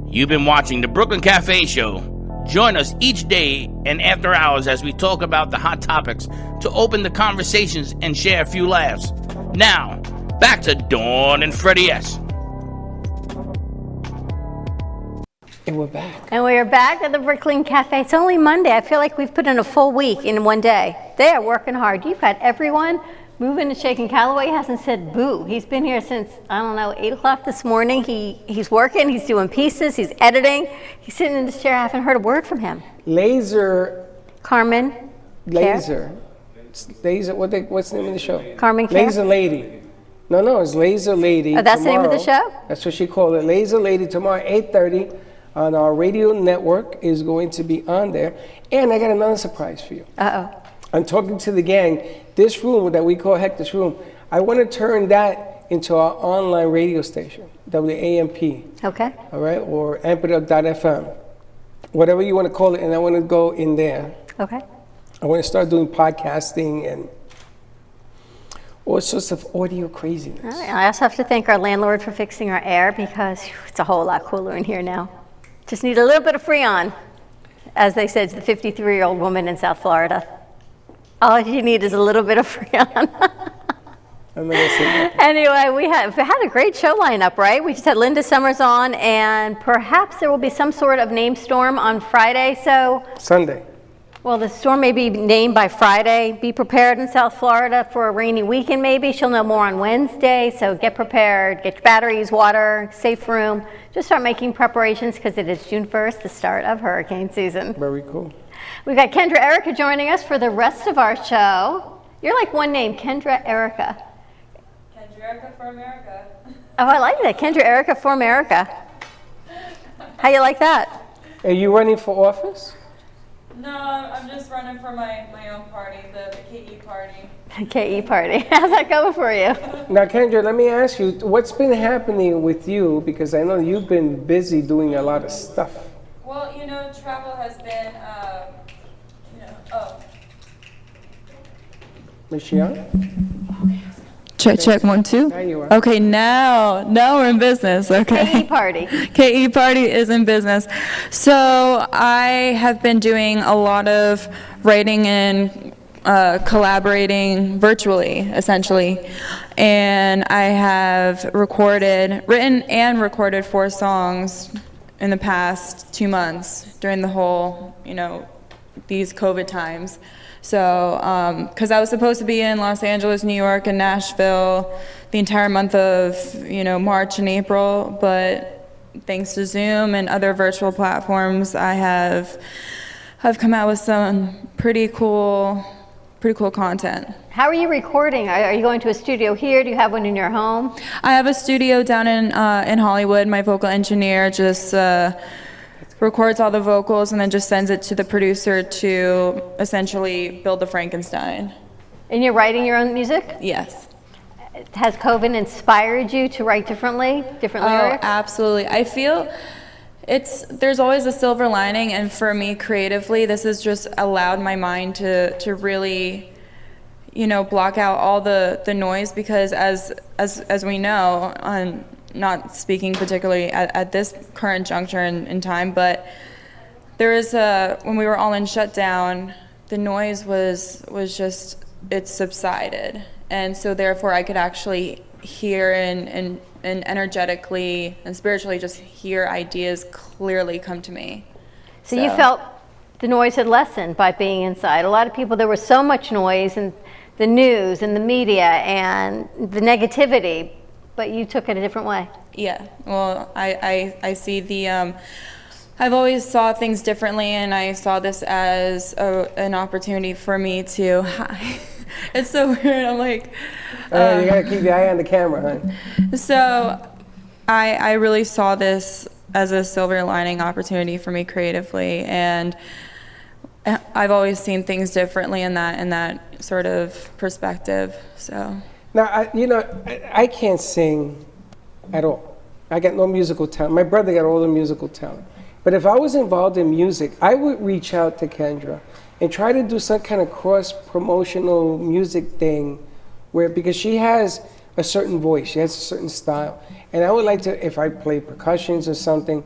You've been watching the Brooklyn Cafe Show. Join us each day and after hours as we talk about the hot topics to open the conversations and share a few laughs. Now, back to Dawn and Freddie S. And we're back. And we are back at the Brooklyn Cafe. It's only Monday. I feel like we've put in a full week in one day. They are working hard. You've had everyone moving and shaking. Callaway hasn't said boo. He's been here since, 8 o'clock this morning. He's working, he's doing pieces, he's editing. He's sitting in this chair. I haven't heard a word from him. Carmen, Laser, what's the name of the show? Carmen Care? Laser Lady. No, it's Laser Lady. Oh, that's the name of the show? That's what she called it. Laser Lady tomorrow, 8:30 on our radio network is going to be on there. And I got another surprise for you. Uh-oh. I'm talking to the gang. This room that we call Hector's Room, I want to turn that into our online radio station, WAMP. Okay. All right, or amperup.fm, whatever you want to call it, and I want to go in there. Okay. I want to start doing podcasting and all sorts of audio craziness. All right. I also have to thank our landlord for fixing our air because it's a whole lot cooler in here now. Just need a little bit of Freon, as they said to the 53-year-old woman in South Florida. All you need is a little bit of Freon. I'm not gonna say that. Anyway, we had a great show lineup, right? We just had Linda Summers on, and perhaps there will be some sort of name storm on Friday. Sunday. Well, the storm may be named by Friday. Be prepared in South Florida for a rainy weekend maybe. She'll know more on Wednesday, so get prepared. Get your batteries, water, safe room. Just start making preparations because it is June 1st, the start of hurricane season. Very cool. We've got Kendra Erica joining us for the rest of our show. You're like one name, Kendra Erica. Kendra Erica for America. Oh, I like that. Kendra Erica for America. How you like that? Are you running for office? No, I'm just running for my own party, the KE party. KE party. How's that going for you? Now, Kendra, let me ask you, what's been happening with you? Because I know you've been busy doing a lot of stuff. Well, travel has been, Michelle? Check 1 2. There you are. Okay, now we're in business. Okay. KE party. KE party is in business. So I have been doing a lot of writing and collaborating virtually, essentially, and I have written and recorded 4 songs in the past 2 months during the whole, these COVID times. So, because I was supposed to be in Los Angeles, New York, and Nashville the entire month of, March and April, but thanks to Zoom and other virtual platforms, I've come out with some pretty cool content. How are you recording? Are you going to a studio here? Do you have one in your home? I have a studio down in Hollywood. My vocal engineer just records all the vocals and then just sends it to the producer to essentially build the Frankenstein. And you're writing your own music? Yes. Has COVID inspired you to write different lyrics? Oh, absolutely. I feel there's always a silver lining, and for me creatively, this has just allowed my mind to really, block out all the noise, because as we know, not speaking particularly at this current juncture in time, but there is when we were all in shutdown, the noise was just, it subsided. And so therefore I could actually hear and energetically and spiritually just hear ideas clearly come to me. So you felt the noise had lessened by being inside. A lot of people, there was so much noise and the news and the media and the negativity, but you took it a different way. Yeah, well, I see I've always saw things differently, and I saw this as an opportunity for me to, it's so weird, I'm like. You gotta keep your eye on the camera, huh? So I really saw this as a silver lining opportunity for me creatively, and I've always seen things differently in that sort of perspective, so. Now, I can't sing at all. I got no musical talent. My brother got all the musical talent. But if I was involved in music, I would reach out to Kendra and try to do some kind of cross-promotional music thing because she has a certain voice, she has a certain style. And I would like to, if I play percussions or something,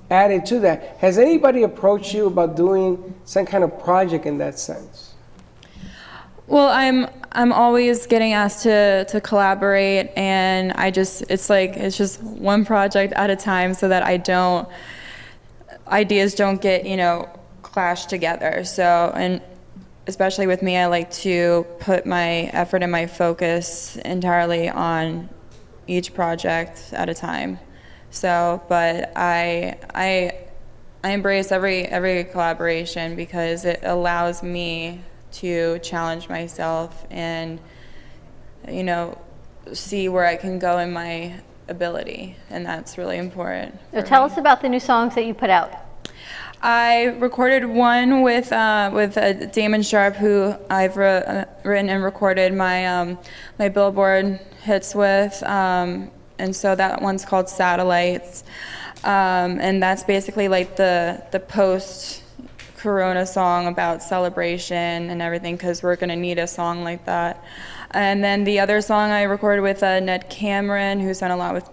add it to that. Has anybody approached you about doing some kind of project in that sense? Well, I'm always getting asked to collaborate, and it's just one project at a time so that ideas don't get, clashed together. So, and especially with me, I like to put my effort and my focus entirely on each project at a time. So, but I embrace every collaboration because it allows me to challenge myself and, see where I can go in my ability, and that's really important. So tell us about the new songs that you put out. I recorded one with Damon Sharp, who I've written and recorded my my Billboard hits with, and so that one's called Satellites, and that's basically like the post-Corona song about celebration and everything, because we're gonna need a song like that. And then the other song I recorded with Ned Cameron, who's done a lot with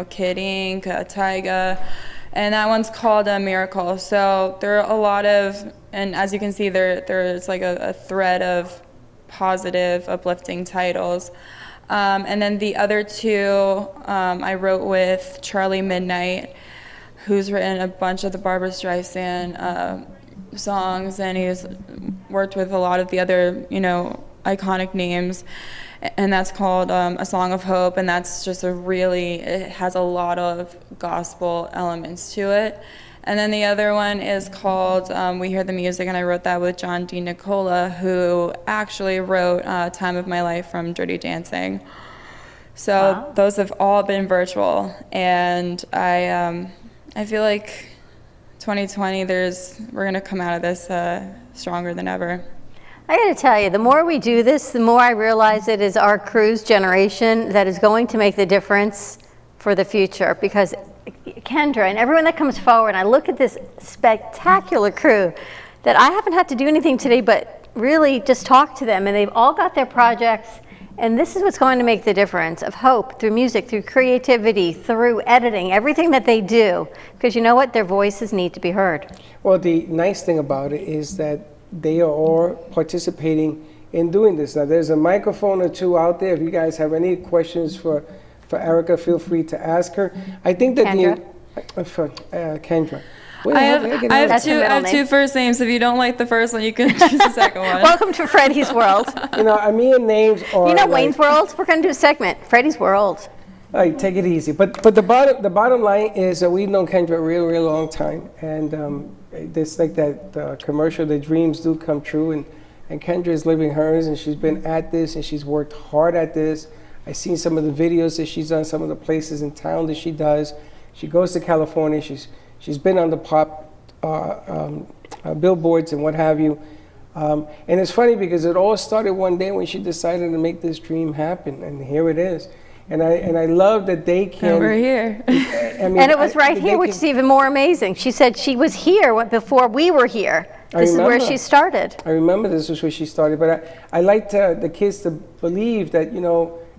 Kid Ink, Tyga. And that one's called Miracle. So there are a lot of, and as you can see, there's like a thread of positive, uplifting titles. And then the other two I wrote with Charlie Midnight, who's written a bunch of the Barbra Streisand songs, and he's worked with a lot of the other, iconic names. And that's called A Song of Hope, and that's just it has a lot of gospel elements to it. And then the other one is called We Hear the Music, and I wrote that with John D. Nicola, who actually wrote Time of My Life from Dirty Dancing. So Those have all been virtual, and I feel like 2020, we're gonna come out of this stronger than ever. I got to tell you, the more we do this, the more I realize it is our crew's generation that is going to make the difference for the future. Because Kendra and everyone that comes forward, and I look at this spectacular crew that I haven't had to do anything today but really just talk to them, and they've all got their projects, and this is what's going to make the difference of hope through music, through creativity, through editing, everything that they do. Because you know what? Their voices need to be heard. Well, the nice thing about it is that they are all participating in doing this. Now, there's a microphone or two out there. If you guys have any questions for Erica, feel free to ask her. I think that Kendra. Wait, I have two first names. If you don't like the first one, you can choose the second one. Welcome to Freddie's World. Me and names are. Wayne's World? We're going to do a segment. Freddie's World. All right, take it easy. But the bottom line is that we've known Kendra a real long time, and it's like that commercial, the dreams do come true, and Kendra is living hers, and she's been at this, and she's worked hard at this. I've seen some of the videos that she's done, some of the places in town that she does. She goes to California. She's been on the pop billboards and what have you. And it's funny because it all started one day when she decided to make this dream happen, and here it is. And I love that they can. And we're here. And it was right here, which is even more amazing. She said she was here before we were here. This is where she started. I remember this was where she started. But I like the kids to believe that,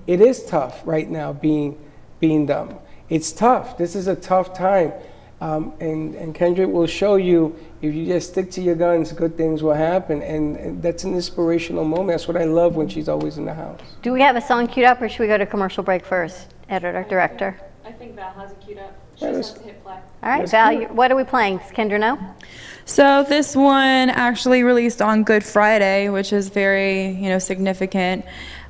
it is tough right now being dumb. It's tough. This is a tough time. And Kendrick will show you, if you just stick to your guns, good things will happen. And that's an inspirational moment. That's what I love when she's always in the house. Do we have a song queued up, or should we go to commercial break first, editor, director? I think Val has it queued up. She just has to hit play. All right, Val, what are we playing? Does Kendra know? So this one actually released on Good Friday, which is very, significant.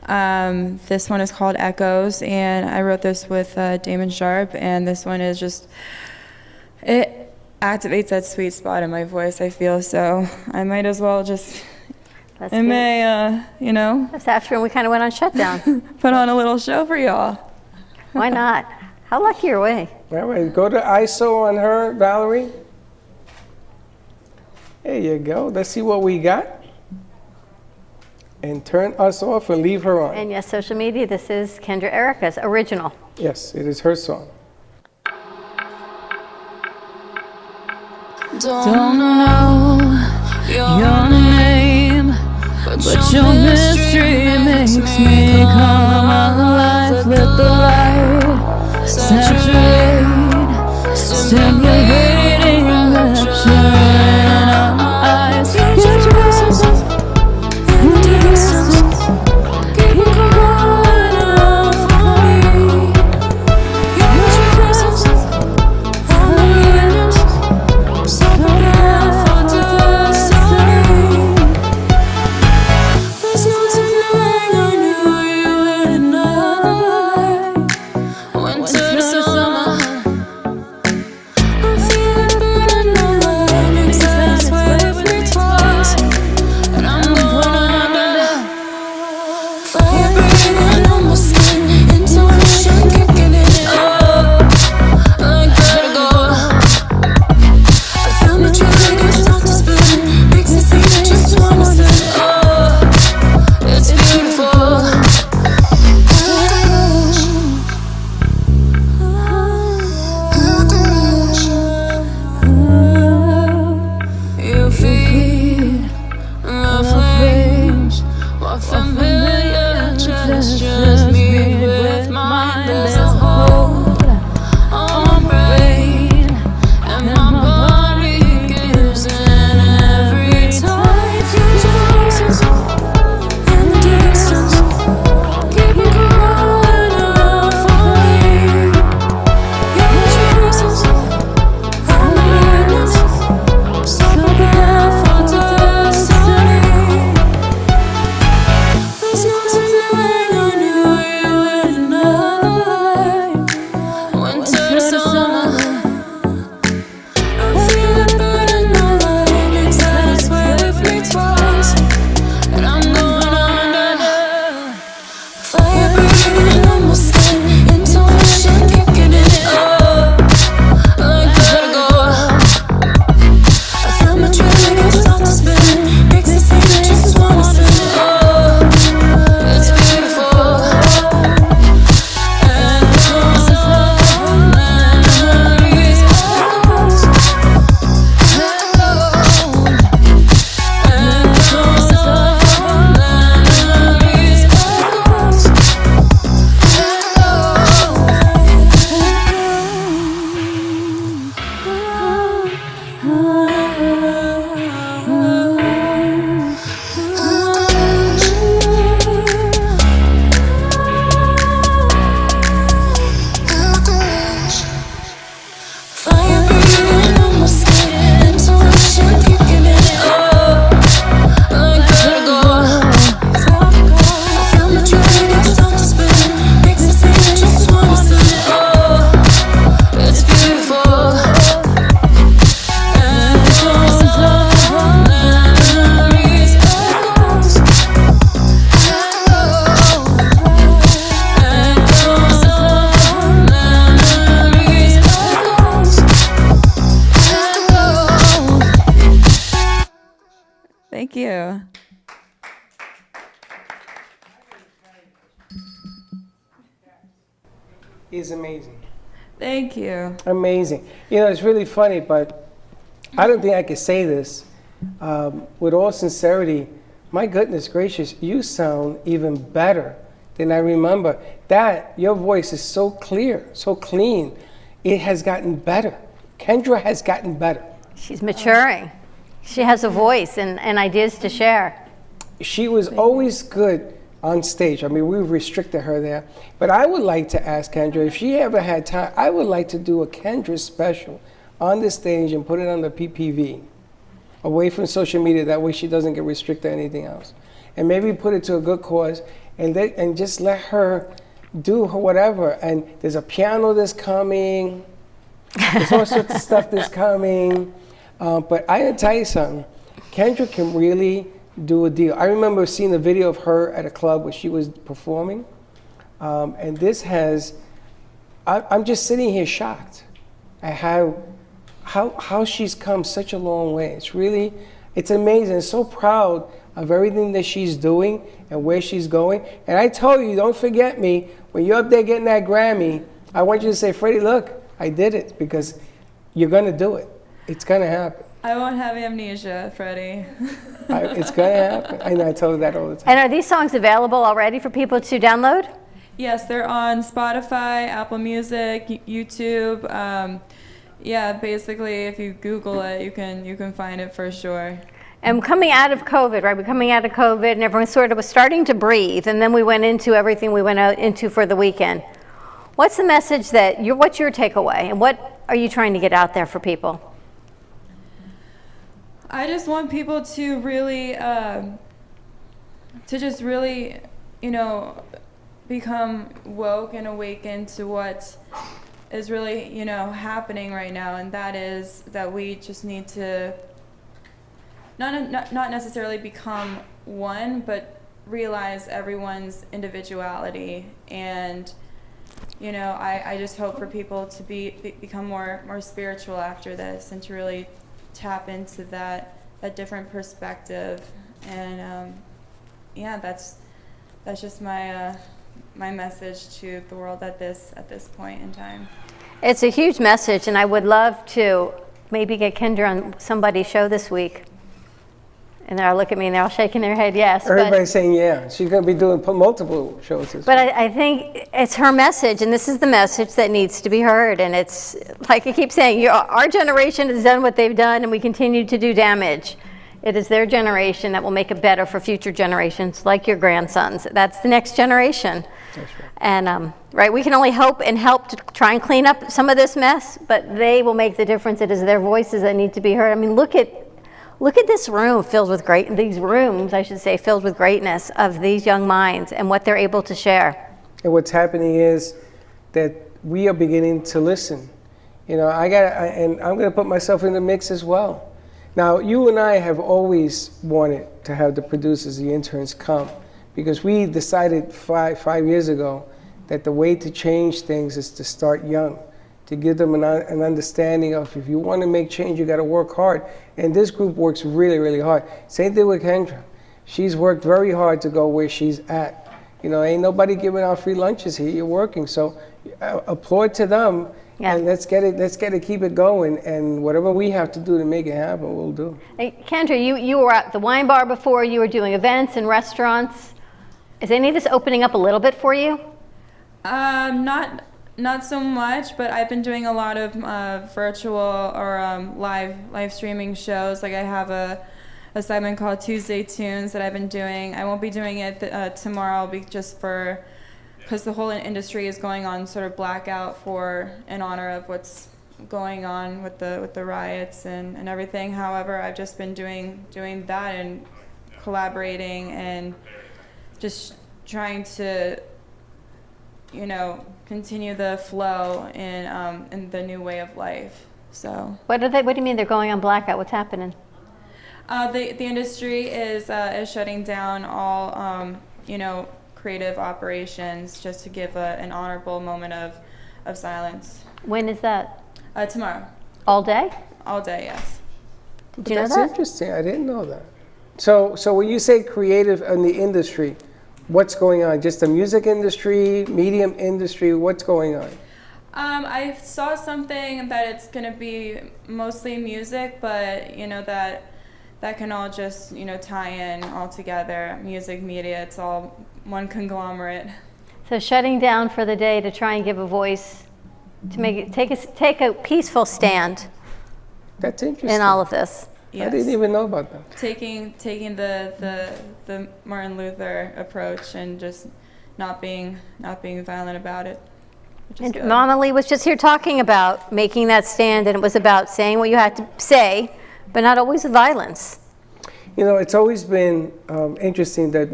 This one is called Echoes, and I wrote this with Damon Sharp, and this one is just, it activates that sweet spot in my voice, I feel, so I might as well just, That's after we kind of went on shutdown. Put on a little show for y'all. Why not? How lucky are we? All right, go to ISO on her, Valerie. There you go. Let's see what we got. And turn us off and leave her on. And yes, social media, this is Kendra Erica's original. Yes, it is her song. Don't know your name, but your mystery makes me come alive. Let the light saturate, stimulating rapture in our eyes. Your presence in the distance, keep on calling out for me. Your presence on the witness, so prepare for destiny. There's no denying I knew you in another life. Winter to summer, I'm feeling burning alive. Inside it's with me twice, and I'm going under. Fire breathing on my skin, intuition kicking in. Oh, I gotta go. I found the trigger, start to spin. Makes it seem I just wanna sit. Oh, it's beautiful. You feed the flames, what familiar gestures meet with mine. There's a hold on my brain, and my body gives in every time. Your voices in the distance, keep me calling out for me. Your presence on the witness, so prepare for destiny. There's no denying I knew you in another life. Winter to summer, I feel it burning alive. Inside it's with me twice, and I'm going under. Fire breathing on my skin, intuition kicking in. Oh, I gotta go. I found my trigger, start to spin. Makes it seem I just wanna sit. Oh, it's beautiful. Echoes of memories. Echoes of memories. Fire breathing on my skin, intuition kicking in. Oh, I gotta go. I found the trigger, start to spin. Makes it seem I just wanna sit. Oh, it's beautiful. Echoes of memories. Echoes of memories. Thank you. It's amazing. Thank you. Amazing. You know, it's really funny, but I don't think I could say this with all sincerity. My goodness gracious, you sound even better than I remember. Your voice is so clear, so clean. It has gotten better. Kendra has gotten better. She's maturing. She has a voice and ideas to share. She was always good on stage. I mean, we restricted her there. But I would like to ask Kendra, if she ever had time, I would like to do a Kendra special on the stage and put it on the PPV, away from social media. That way she doesn't get restricted to anything else. And maybe put it to a good cause and just let her do her whatever. And there's a piano that's coming. There's all sorts of stuff that's coming. But I gotta tell you something. Kendra can really do a deal. I remember seeing a video of her at a club where she was performing. And this has, I'm just sitting here shocked at how she's come such a long way. It's amazing. I'm so proud of everything that she's doing and where she's going. And I told you, don't forget me when you're up there getting that Grammy, I want you to say, Freddie, look, I did it, because you're going to do it. It's going to happen. I won't have amnesia, Freddie. It's going to happen. I know, I tell her that all the time. And are these songs available already for people to download? Yes, they're on Spotify, Apple Music, YouTube. Yeah, basically, if you Google it, you can find it for sure. And coming out of COVID, right? We're coming out of COVID, and everyone sort of was starting to breathe, and then we went into everything we went out into for the weekend. What's the message what's your takeaway, and what are you trying to get out there for people? I just want people to really, become woke and awaken to what is really, happening right now, and that is that we just need to not necessarily become one, but realize everyone's individuality. And I just hope for people to become more spiritual after this, and to really tap into that different perspective. And that's just my message to the world at this point in time. It's a huge message, and I would love to maybe get Kendra on somebody's show this week. And they'll look at me and they're all shaking their head, yes. Everybody's saying, yeah. She's going to be doing multiple shows this But week. I think it's her message, and this is the message that needs to be heard. And it's like I keep saying, our generation has done what they've done, and we continue to do damage. It is their generation that will make it better for future generations, like your grandsons. That's the next generation. That's right. And right, we can only hope and help to try and clean up some of this mess, but they will make the difference. It is their voices that need to be heard. I mean, look at this room filled with these rooms, I should say, filled with greatness of these young minds and what they're able to share. And what's happening is that we are beginning to listen. And I'm going to put myself in the mix as well. Now, you and I have always wanted to have the producers, the interns come, because we decided five years ago that the way to change things is to start young, to give them an understanding of, if you want to make change, you got to work hard. And this group works really, really hard. Same thing with Kendra. She's worked very hard to go where she's at. Ain't nobody giving out free lunches here. You're working. So applaud to them. Yeah. And let's get it, keep it going. And whatever we have to do to make it happen, we'll do. Hey, Kendra, you were at the wine bar before. You were doing events and restaurants. Is any of this opening up a little bit for you? Not so much, but I've been doing a lot of virtual or live streaming shows. Like I have a segment called Tuesday Tunes that I've been doing. I won't be doing it tomorrow, because the whole industry is going on sort of blackout in honor of what's going on with the riots and everything. However, I've just been doing that and collaborating and just trying to continue the flow in the new way of life. So what do you mean they're going on blackout? What's happening? The industry is shutting down all creative operations, just to give an honorable moment of silence. When is that? Tomorrow. All day? All day, yes. Did you know that? That's interesting. I didn't know that. So when you say creative in the industry, what's going on? Just the music industry, medium industry, what's going on? I saw something that it's going to be mostly music, but that can all just tie in all together. Music, media, it's all one conglomerate. So shutting down for the day to try and give a voice, to take a peaceful stand. That's interesting. In all of this. Yes. I didn't even know about that. Taking the Martin Luther approach and just not being violent about it. And Mama Lee was just here talking about making that stand, and it was about saying what you had to say, but not always with violence. It's always been interesting that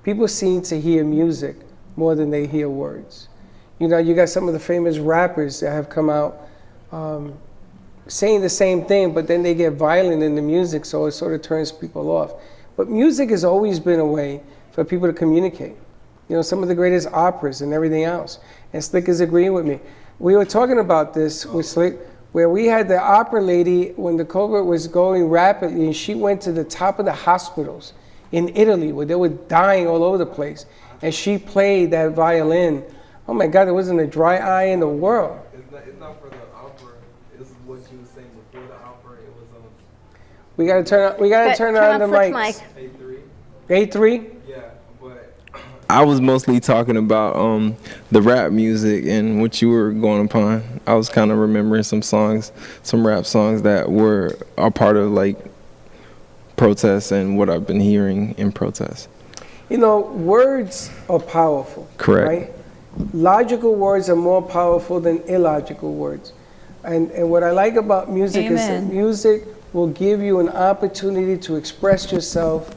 people seem to hear music more than they hear words. You got some of the famous rappers that have come out saying the same thing, but then they get violent in the music, so it sort of turns people off. But music has always been a way for people to communicate. Some of the greatest operas and everything else. And Slick is agreeing with me. We were talking about this with Slick, where we had the opera lady when the COVID was going rapidly, and she went to the top of the hospitals in Italy where they were dying all over the place. and she played that violin. Oh my God, there wasn't a dry eye in the world. It's not for the opera. It's what you were saying before the opera. It was We gotta turn on the mics. A3? Yeah, but I was mostly talking about the rap music and what you were going upon. I was kind of remembering some songs, some rap songs that were a part of like protests and what I've been hearing in protests. You know, words are powerful. Correct. Right? Logical words are more powerful than illogical words. And what I like about music is that music will give you an opportunity to express yourself,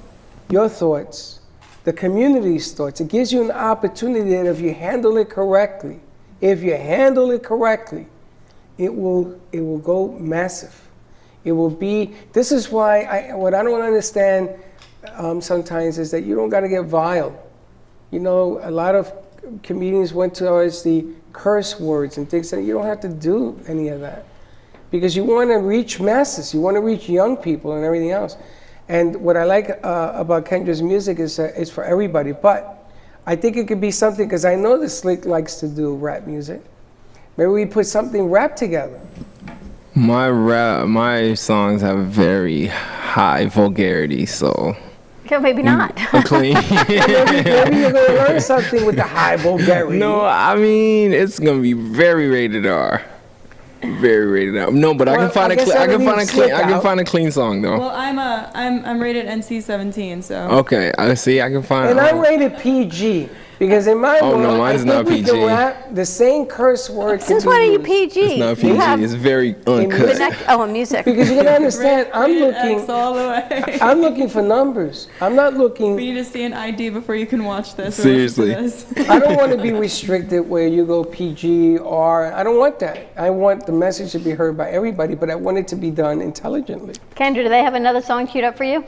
your thoughts, the community's thoughts. It gives you an opportunity that if you handle it correctly, it will go massive. It will be, this is why what I don't understand sometimes is that you don't got to get vile. You know, a lot of comedians went towards the curse words and things that you don't have to do any of that. Because you want to reach masses, you want to reach young people and everything else. And what I like about Kendra's music is that it's for everybody. But I think it could be something, because I know that Slick likes to do rap music. Maybe we put something rap together. My songs have very high vulgarity, so. Okay, maybe not. Clean. maybe you're going to learn something with the high vulgarity. No, I mean it's gonna be very rated R. Very rated R. No, but I can find a clean song though. Well, I'm rated NC-17, so. Okay, I see. I can find. And I'm rated PG. Because in my world, mine's not we PG. can rap the same curse word. Since when are you PG? It's not PG. It's very uncut. Music. Because you gotta understand, I'm looking for numbers. I'm not looking. We need to see an ID before you can watch this. Seriously. I don't want to be restricted where you go PG or I don't want that. I want the message to be heard by everybody, but I want it to be done intelligently. Kendra, do they have another song queued up for you?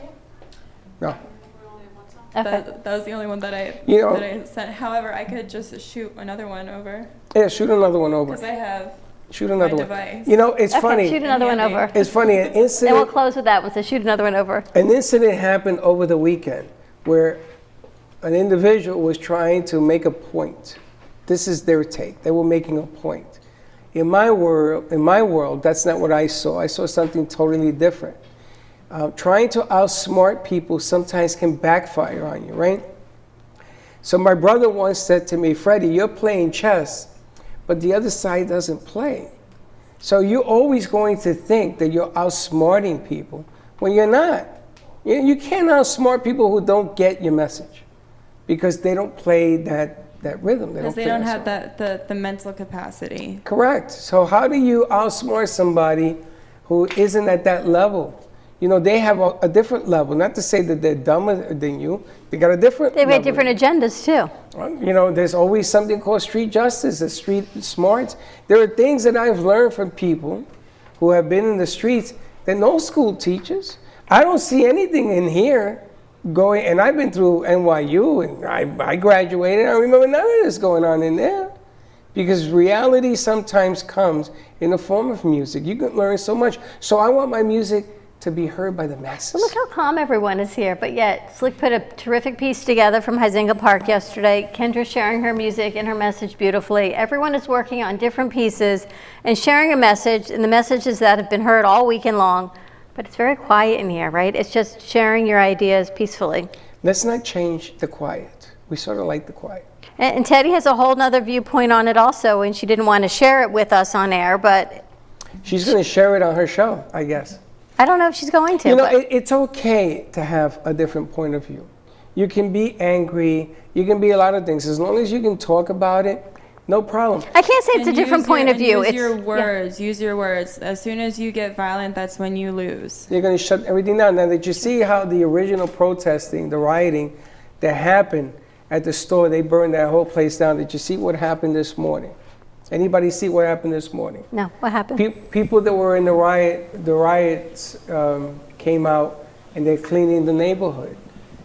No. Okay. That was the only one that I sent. However, I could just shoot another one over. Yeah, shoot another one over. Because I have shoot another my one. device. You know, it's funny. Shoot another one over. It's funny. An incident. And we'll close with that one. So shoot another one over. An incident happened over the weekend where an individual was trying to make a point. This is their take. They were making a point. In my world, that's not what I saw. I saw something totally different. Trying to outsmart people sometimes can backfire on you, right? So my brother once said to me, Freddie, you're playing chess, but the other side doesn't play. So you're always going to think that you're outsmarting people when you're not. You can't outsmart people who don't get your message because they don't play that rhythm. Because they don't have the mental capacity. Correct. So how do you outsmart somebody who isn't at that level? You know, they have a different level. Not to say that they're dumber than you. They got a different level. They have different agendas, too. You know, there's always something called street justice, street smarts. There are things that I've learned from people who have been in the streets that no school teaches. I don't see anything in here going, and I've been through NYU, and I graduated. I remember none of this going on in there. Because reality sometimes comes in the form of music. You can learn so much. So I want my music to be heard by the masses. Well, look how calm everyone is here, but yet Slick put a terrific piece together from Huizenga Park yesterday. Kendra sharing her music and her message beautifully. Everyone is working on different pieces and sharing a message, and the messages that have been heard all weekend long, but it's very quiet in here, right? It's just sharing your ideas peacefully. Let's not change the quiet. We sort of like the quiet. And Teddy has a whole nother viewpoint on it also, and she didn't want to share it with us on air, but... She's going to share it on her show, I guess. I don't know if she's going to. You know, it's okay to have a different point of view. You can be angry. You can be a lot of things. As long as you can talk about it, no problem. I can't say it's a different point of view. Use your words. Use your words. As soon as you get violent, that's when you lose. You're going to shut everything down. Now, did you see how the original protesting, the rioting that happened at the store, they burned that whole place down? Did you see what happened this morning? Anybody see what happened this morning? No, what happened? People that were in the riots came out and they're cleaning the neighborhood.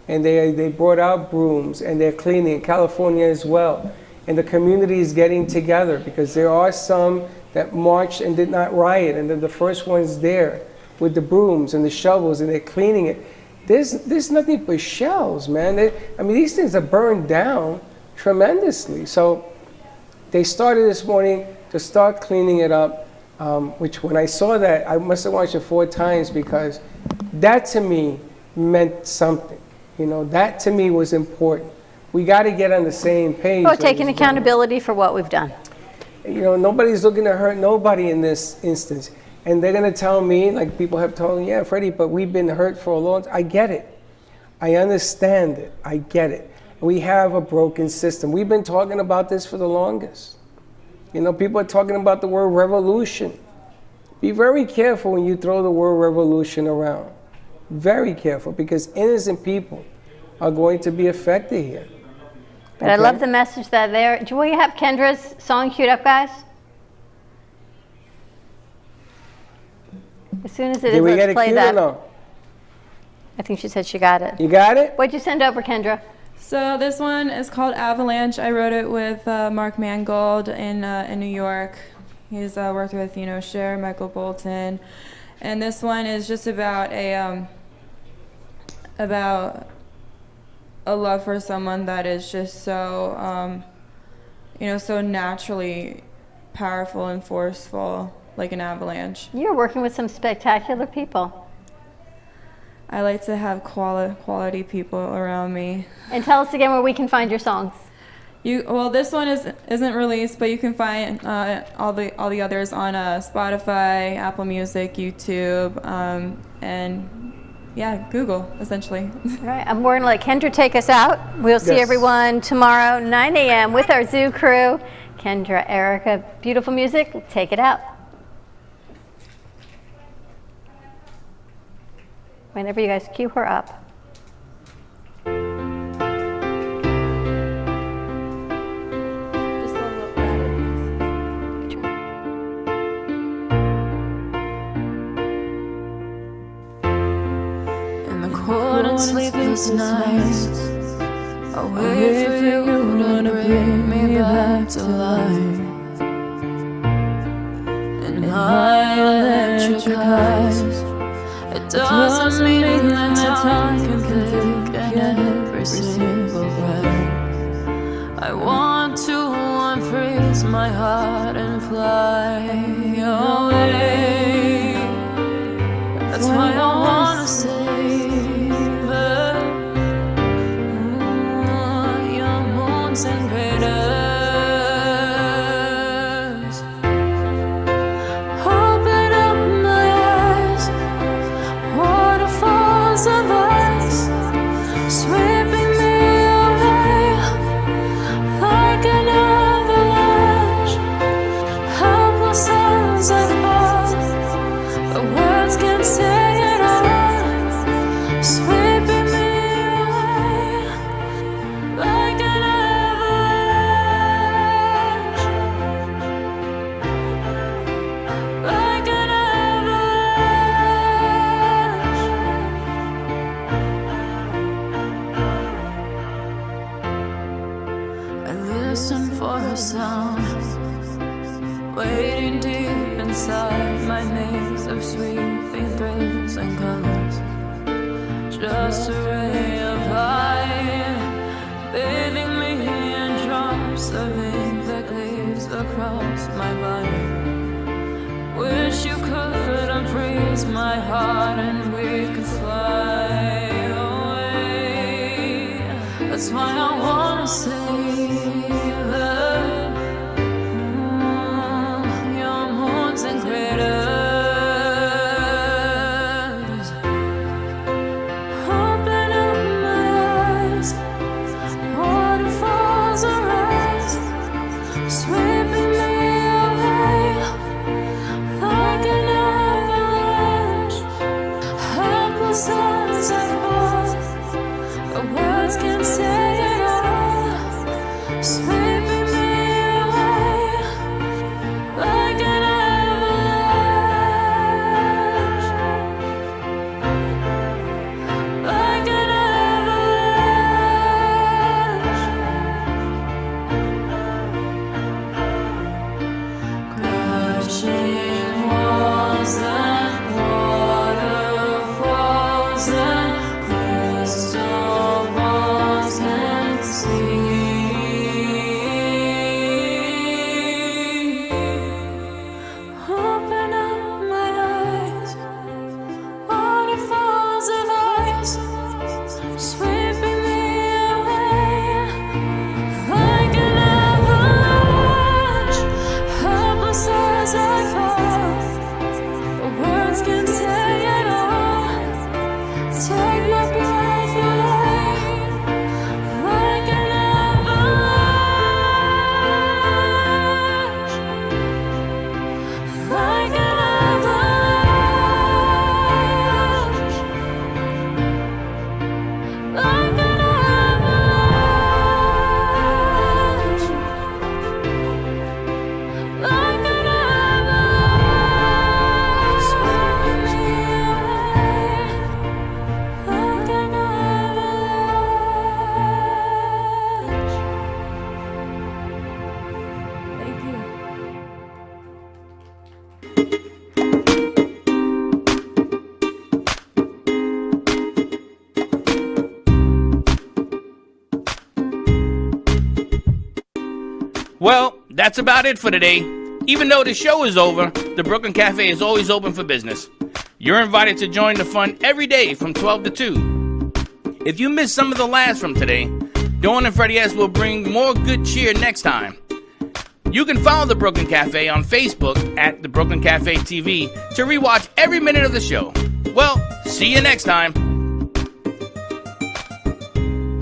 And they brought out brooms and they're cleaning, California as well. And the community is getting together because there are some that marched and did not riot. And they're the first ones there with the brooms and the shovels and they're cleaning it. there's nothing but shells, man. I mean, these things are burned down tremendously. So they started this morning to start cleaning it up, which when I saw that, I must have watched it 4 times because that to me meant something. You know, that to me was important. We got to get on the same page. Oh, taking accountability for what we've done. You know, nobody's looking to hurt nobody in this instance. And they're going to tell me, like people have told me, yeah, Freddie, but we've been hurt for a long time. I get it. I understand it. I get it. We have a broken system. We've been talking about this for the longest. You know, people are talking about the word revolution. Be very careful when you throw the word revolution around. Very careful, because innocent people are going to be affected here. But I love the message that there. Do we have Kendra's song queued up, guys? As soon as it is, let's play that. No? I think she said she got it. You got it? What'd you send over, Kendra? So this one is called Avalanche. I wrote it with Mark Mangold in New York. He's worked with, you know, Cher, Michael Bolton. And this one is just about a love for someone that is just so, you know, so naturally powerful and forceful, like an avalanche. You're working with some spectacular people. I like to have quality people around me. And tell us again where we can find your songs. Well, this one isn't released, but you can find all the others on Spotify, Apple Music, YouTube, and yeah, Google, essentially. All right, we're going to let Kendra take us out. We'll see everyone tomorrow, 9 a.m. with our Zoo crew. Kendra, Erica, beautiful music. Take it out. Whenever you guys cue her up. Cold and sleepless nights, I wait for you to bring me back to life. And my electric eyes, it doesn't mean that time can pick at every single breath. I want to unfreeze my heart and fly away. That's why I wanna say and craters. Open up my eyes, waterfalls of ice, sweeping me away like an avalanche. Helpless as I fall, the words can't say it all, sweeping me away like an sound, waiting deep inside my maze of sweeping thrills and colors. Just a ray of light, bathing me in drops of ink that glaze across my body. Wish you could unfreeze my heart and we could fly away. That's why I wanna say and craters. Open up my eyes, waterfalls arise, sweeping me away like an avalanche. Helpless as I fall, the words can't say it all, Well, that's about it for today. Even though the show is over, the Brooklyn Cafe is always open for business. You're invited to join the fun every day from 12 to 2. If you missed some of the laughs from today, Dawn and Freddie S. will bring more good cheer next time. You can follow the Brooklyn Cafe on Facebook at the Brooklyn Cafe TV to rewatch every minute of the show. Well, see you next time.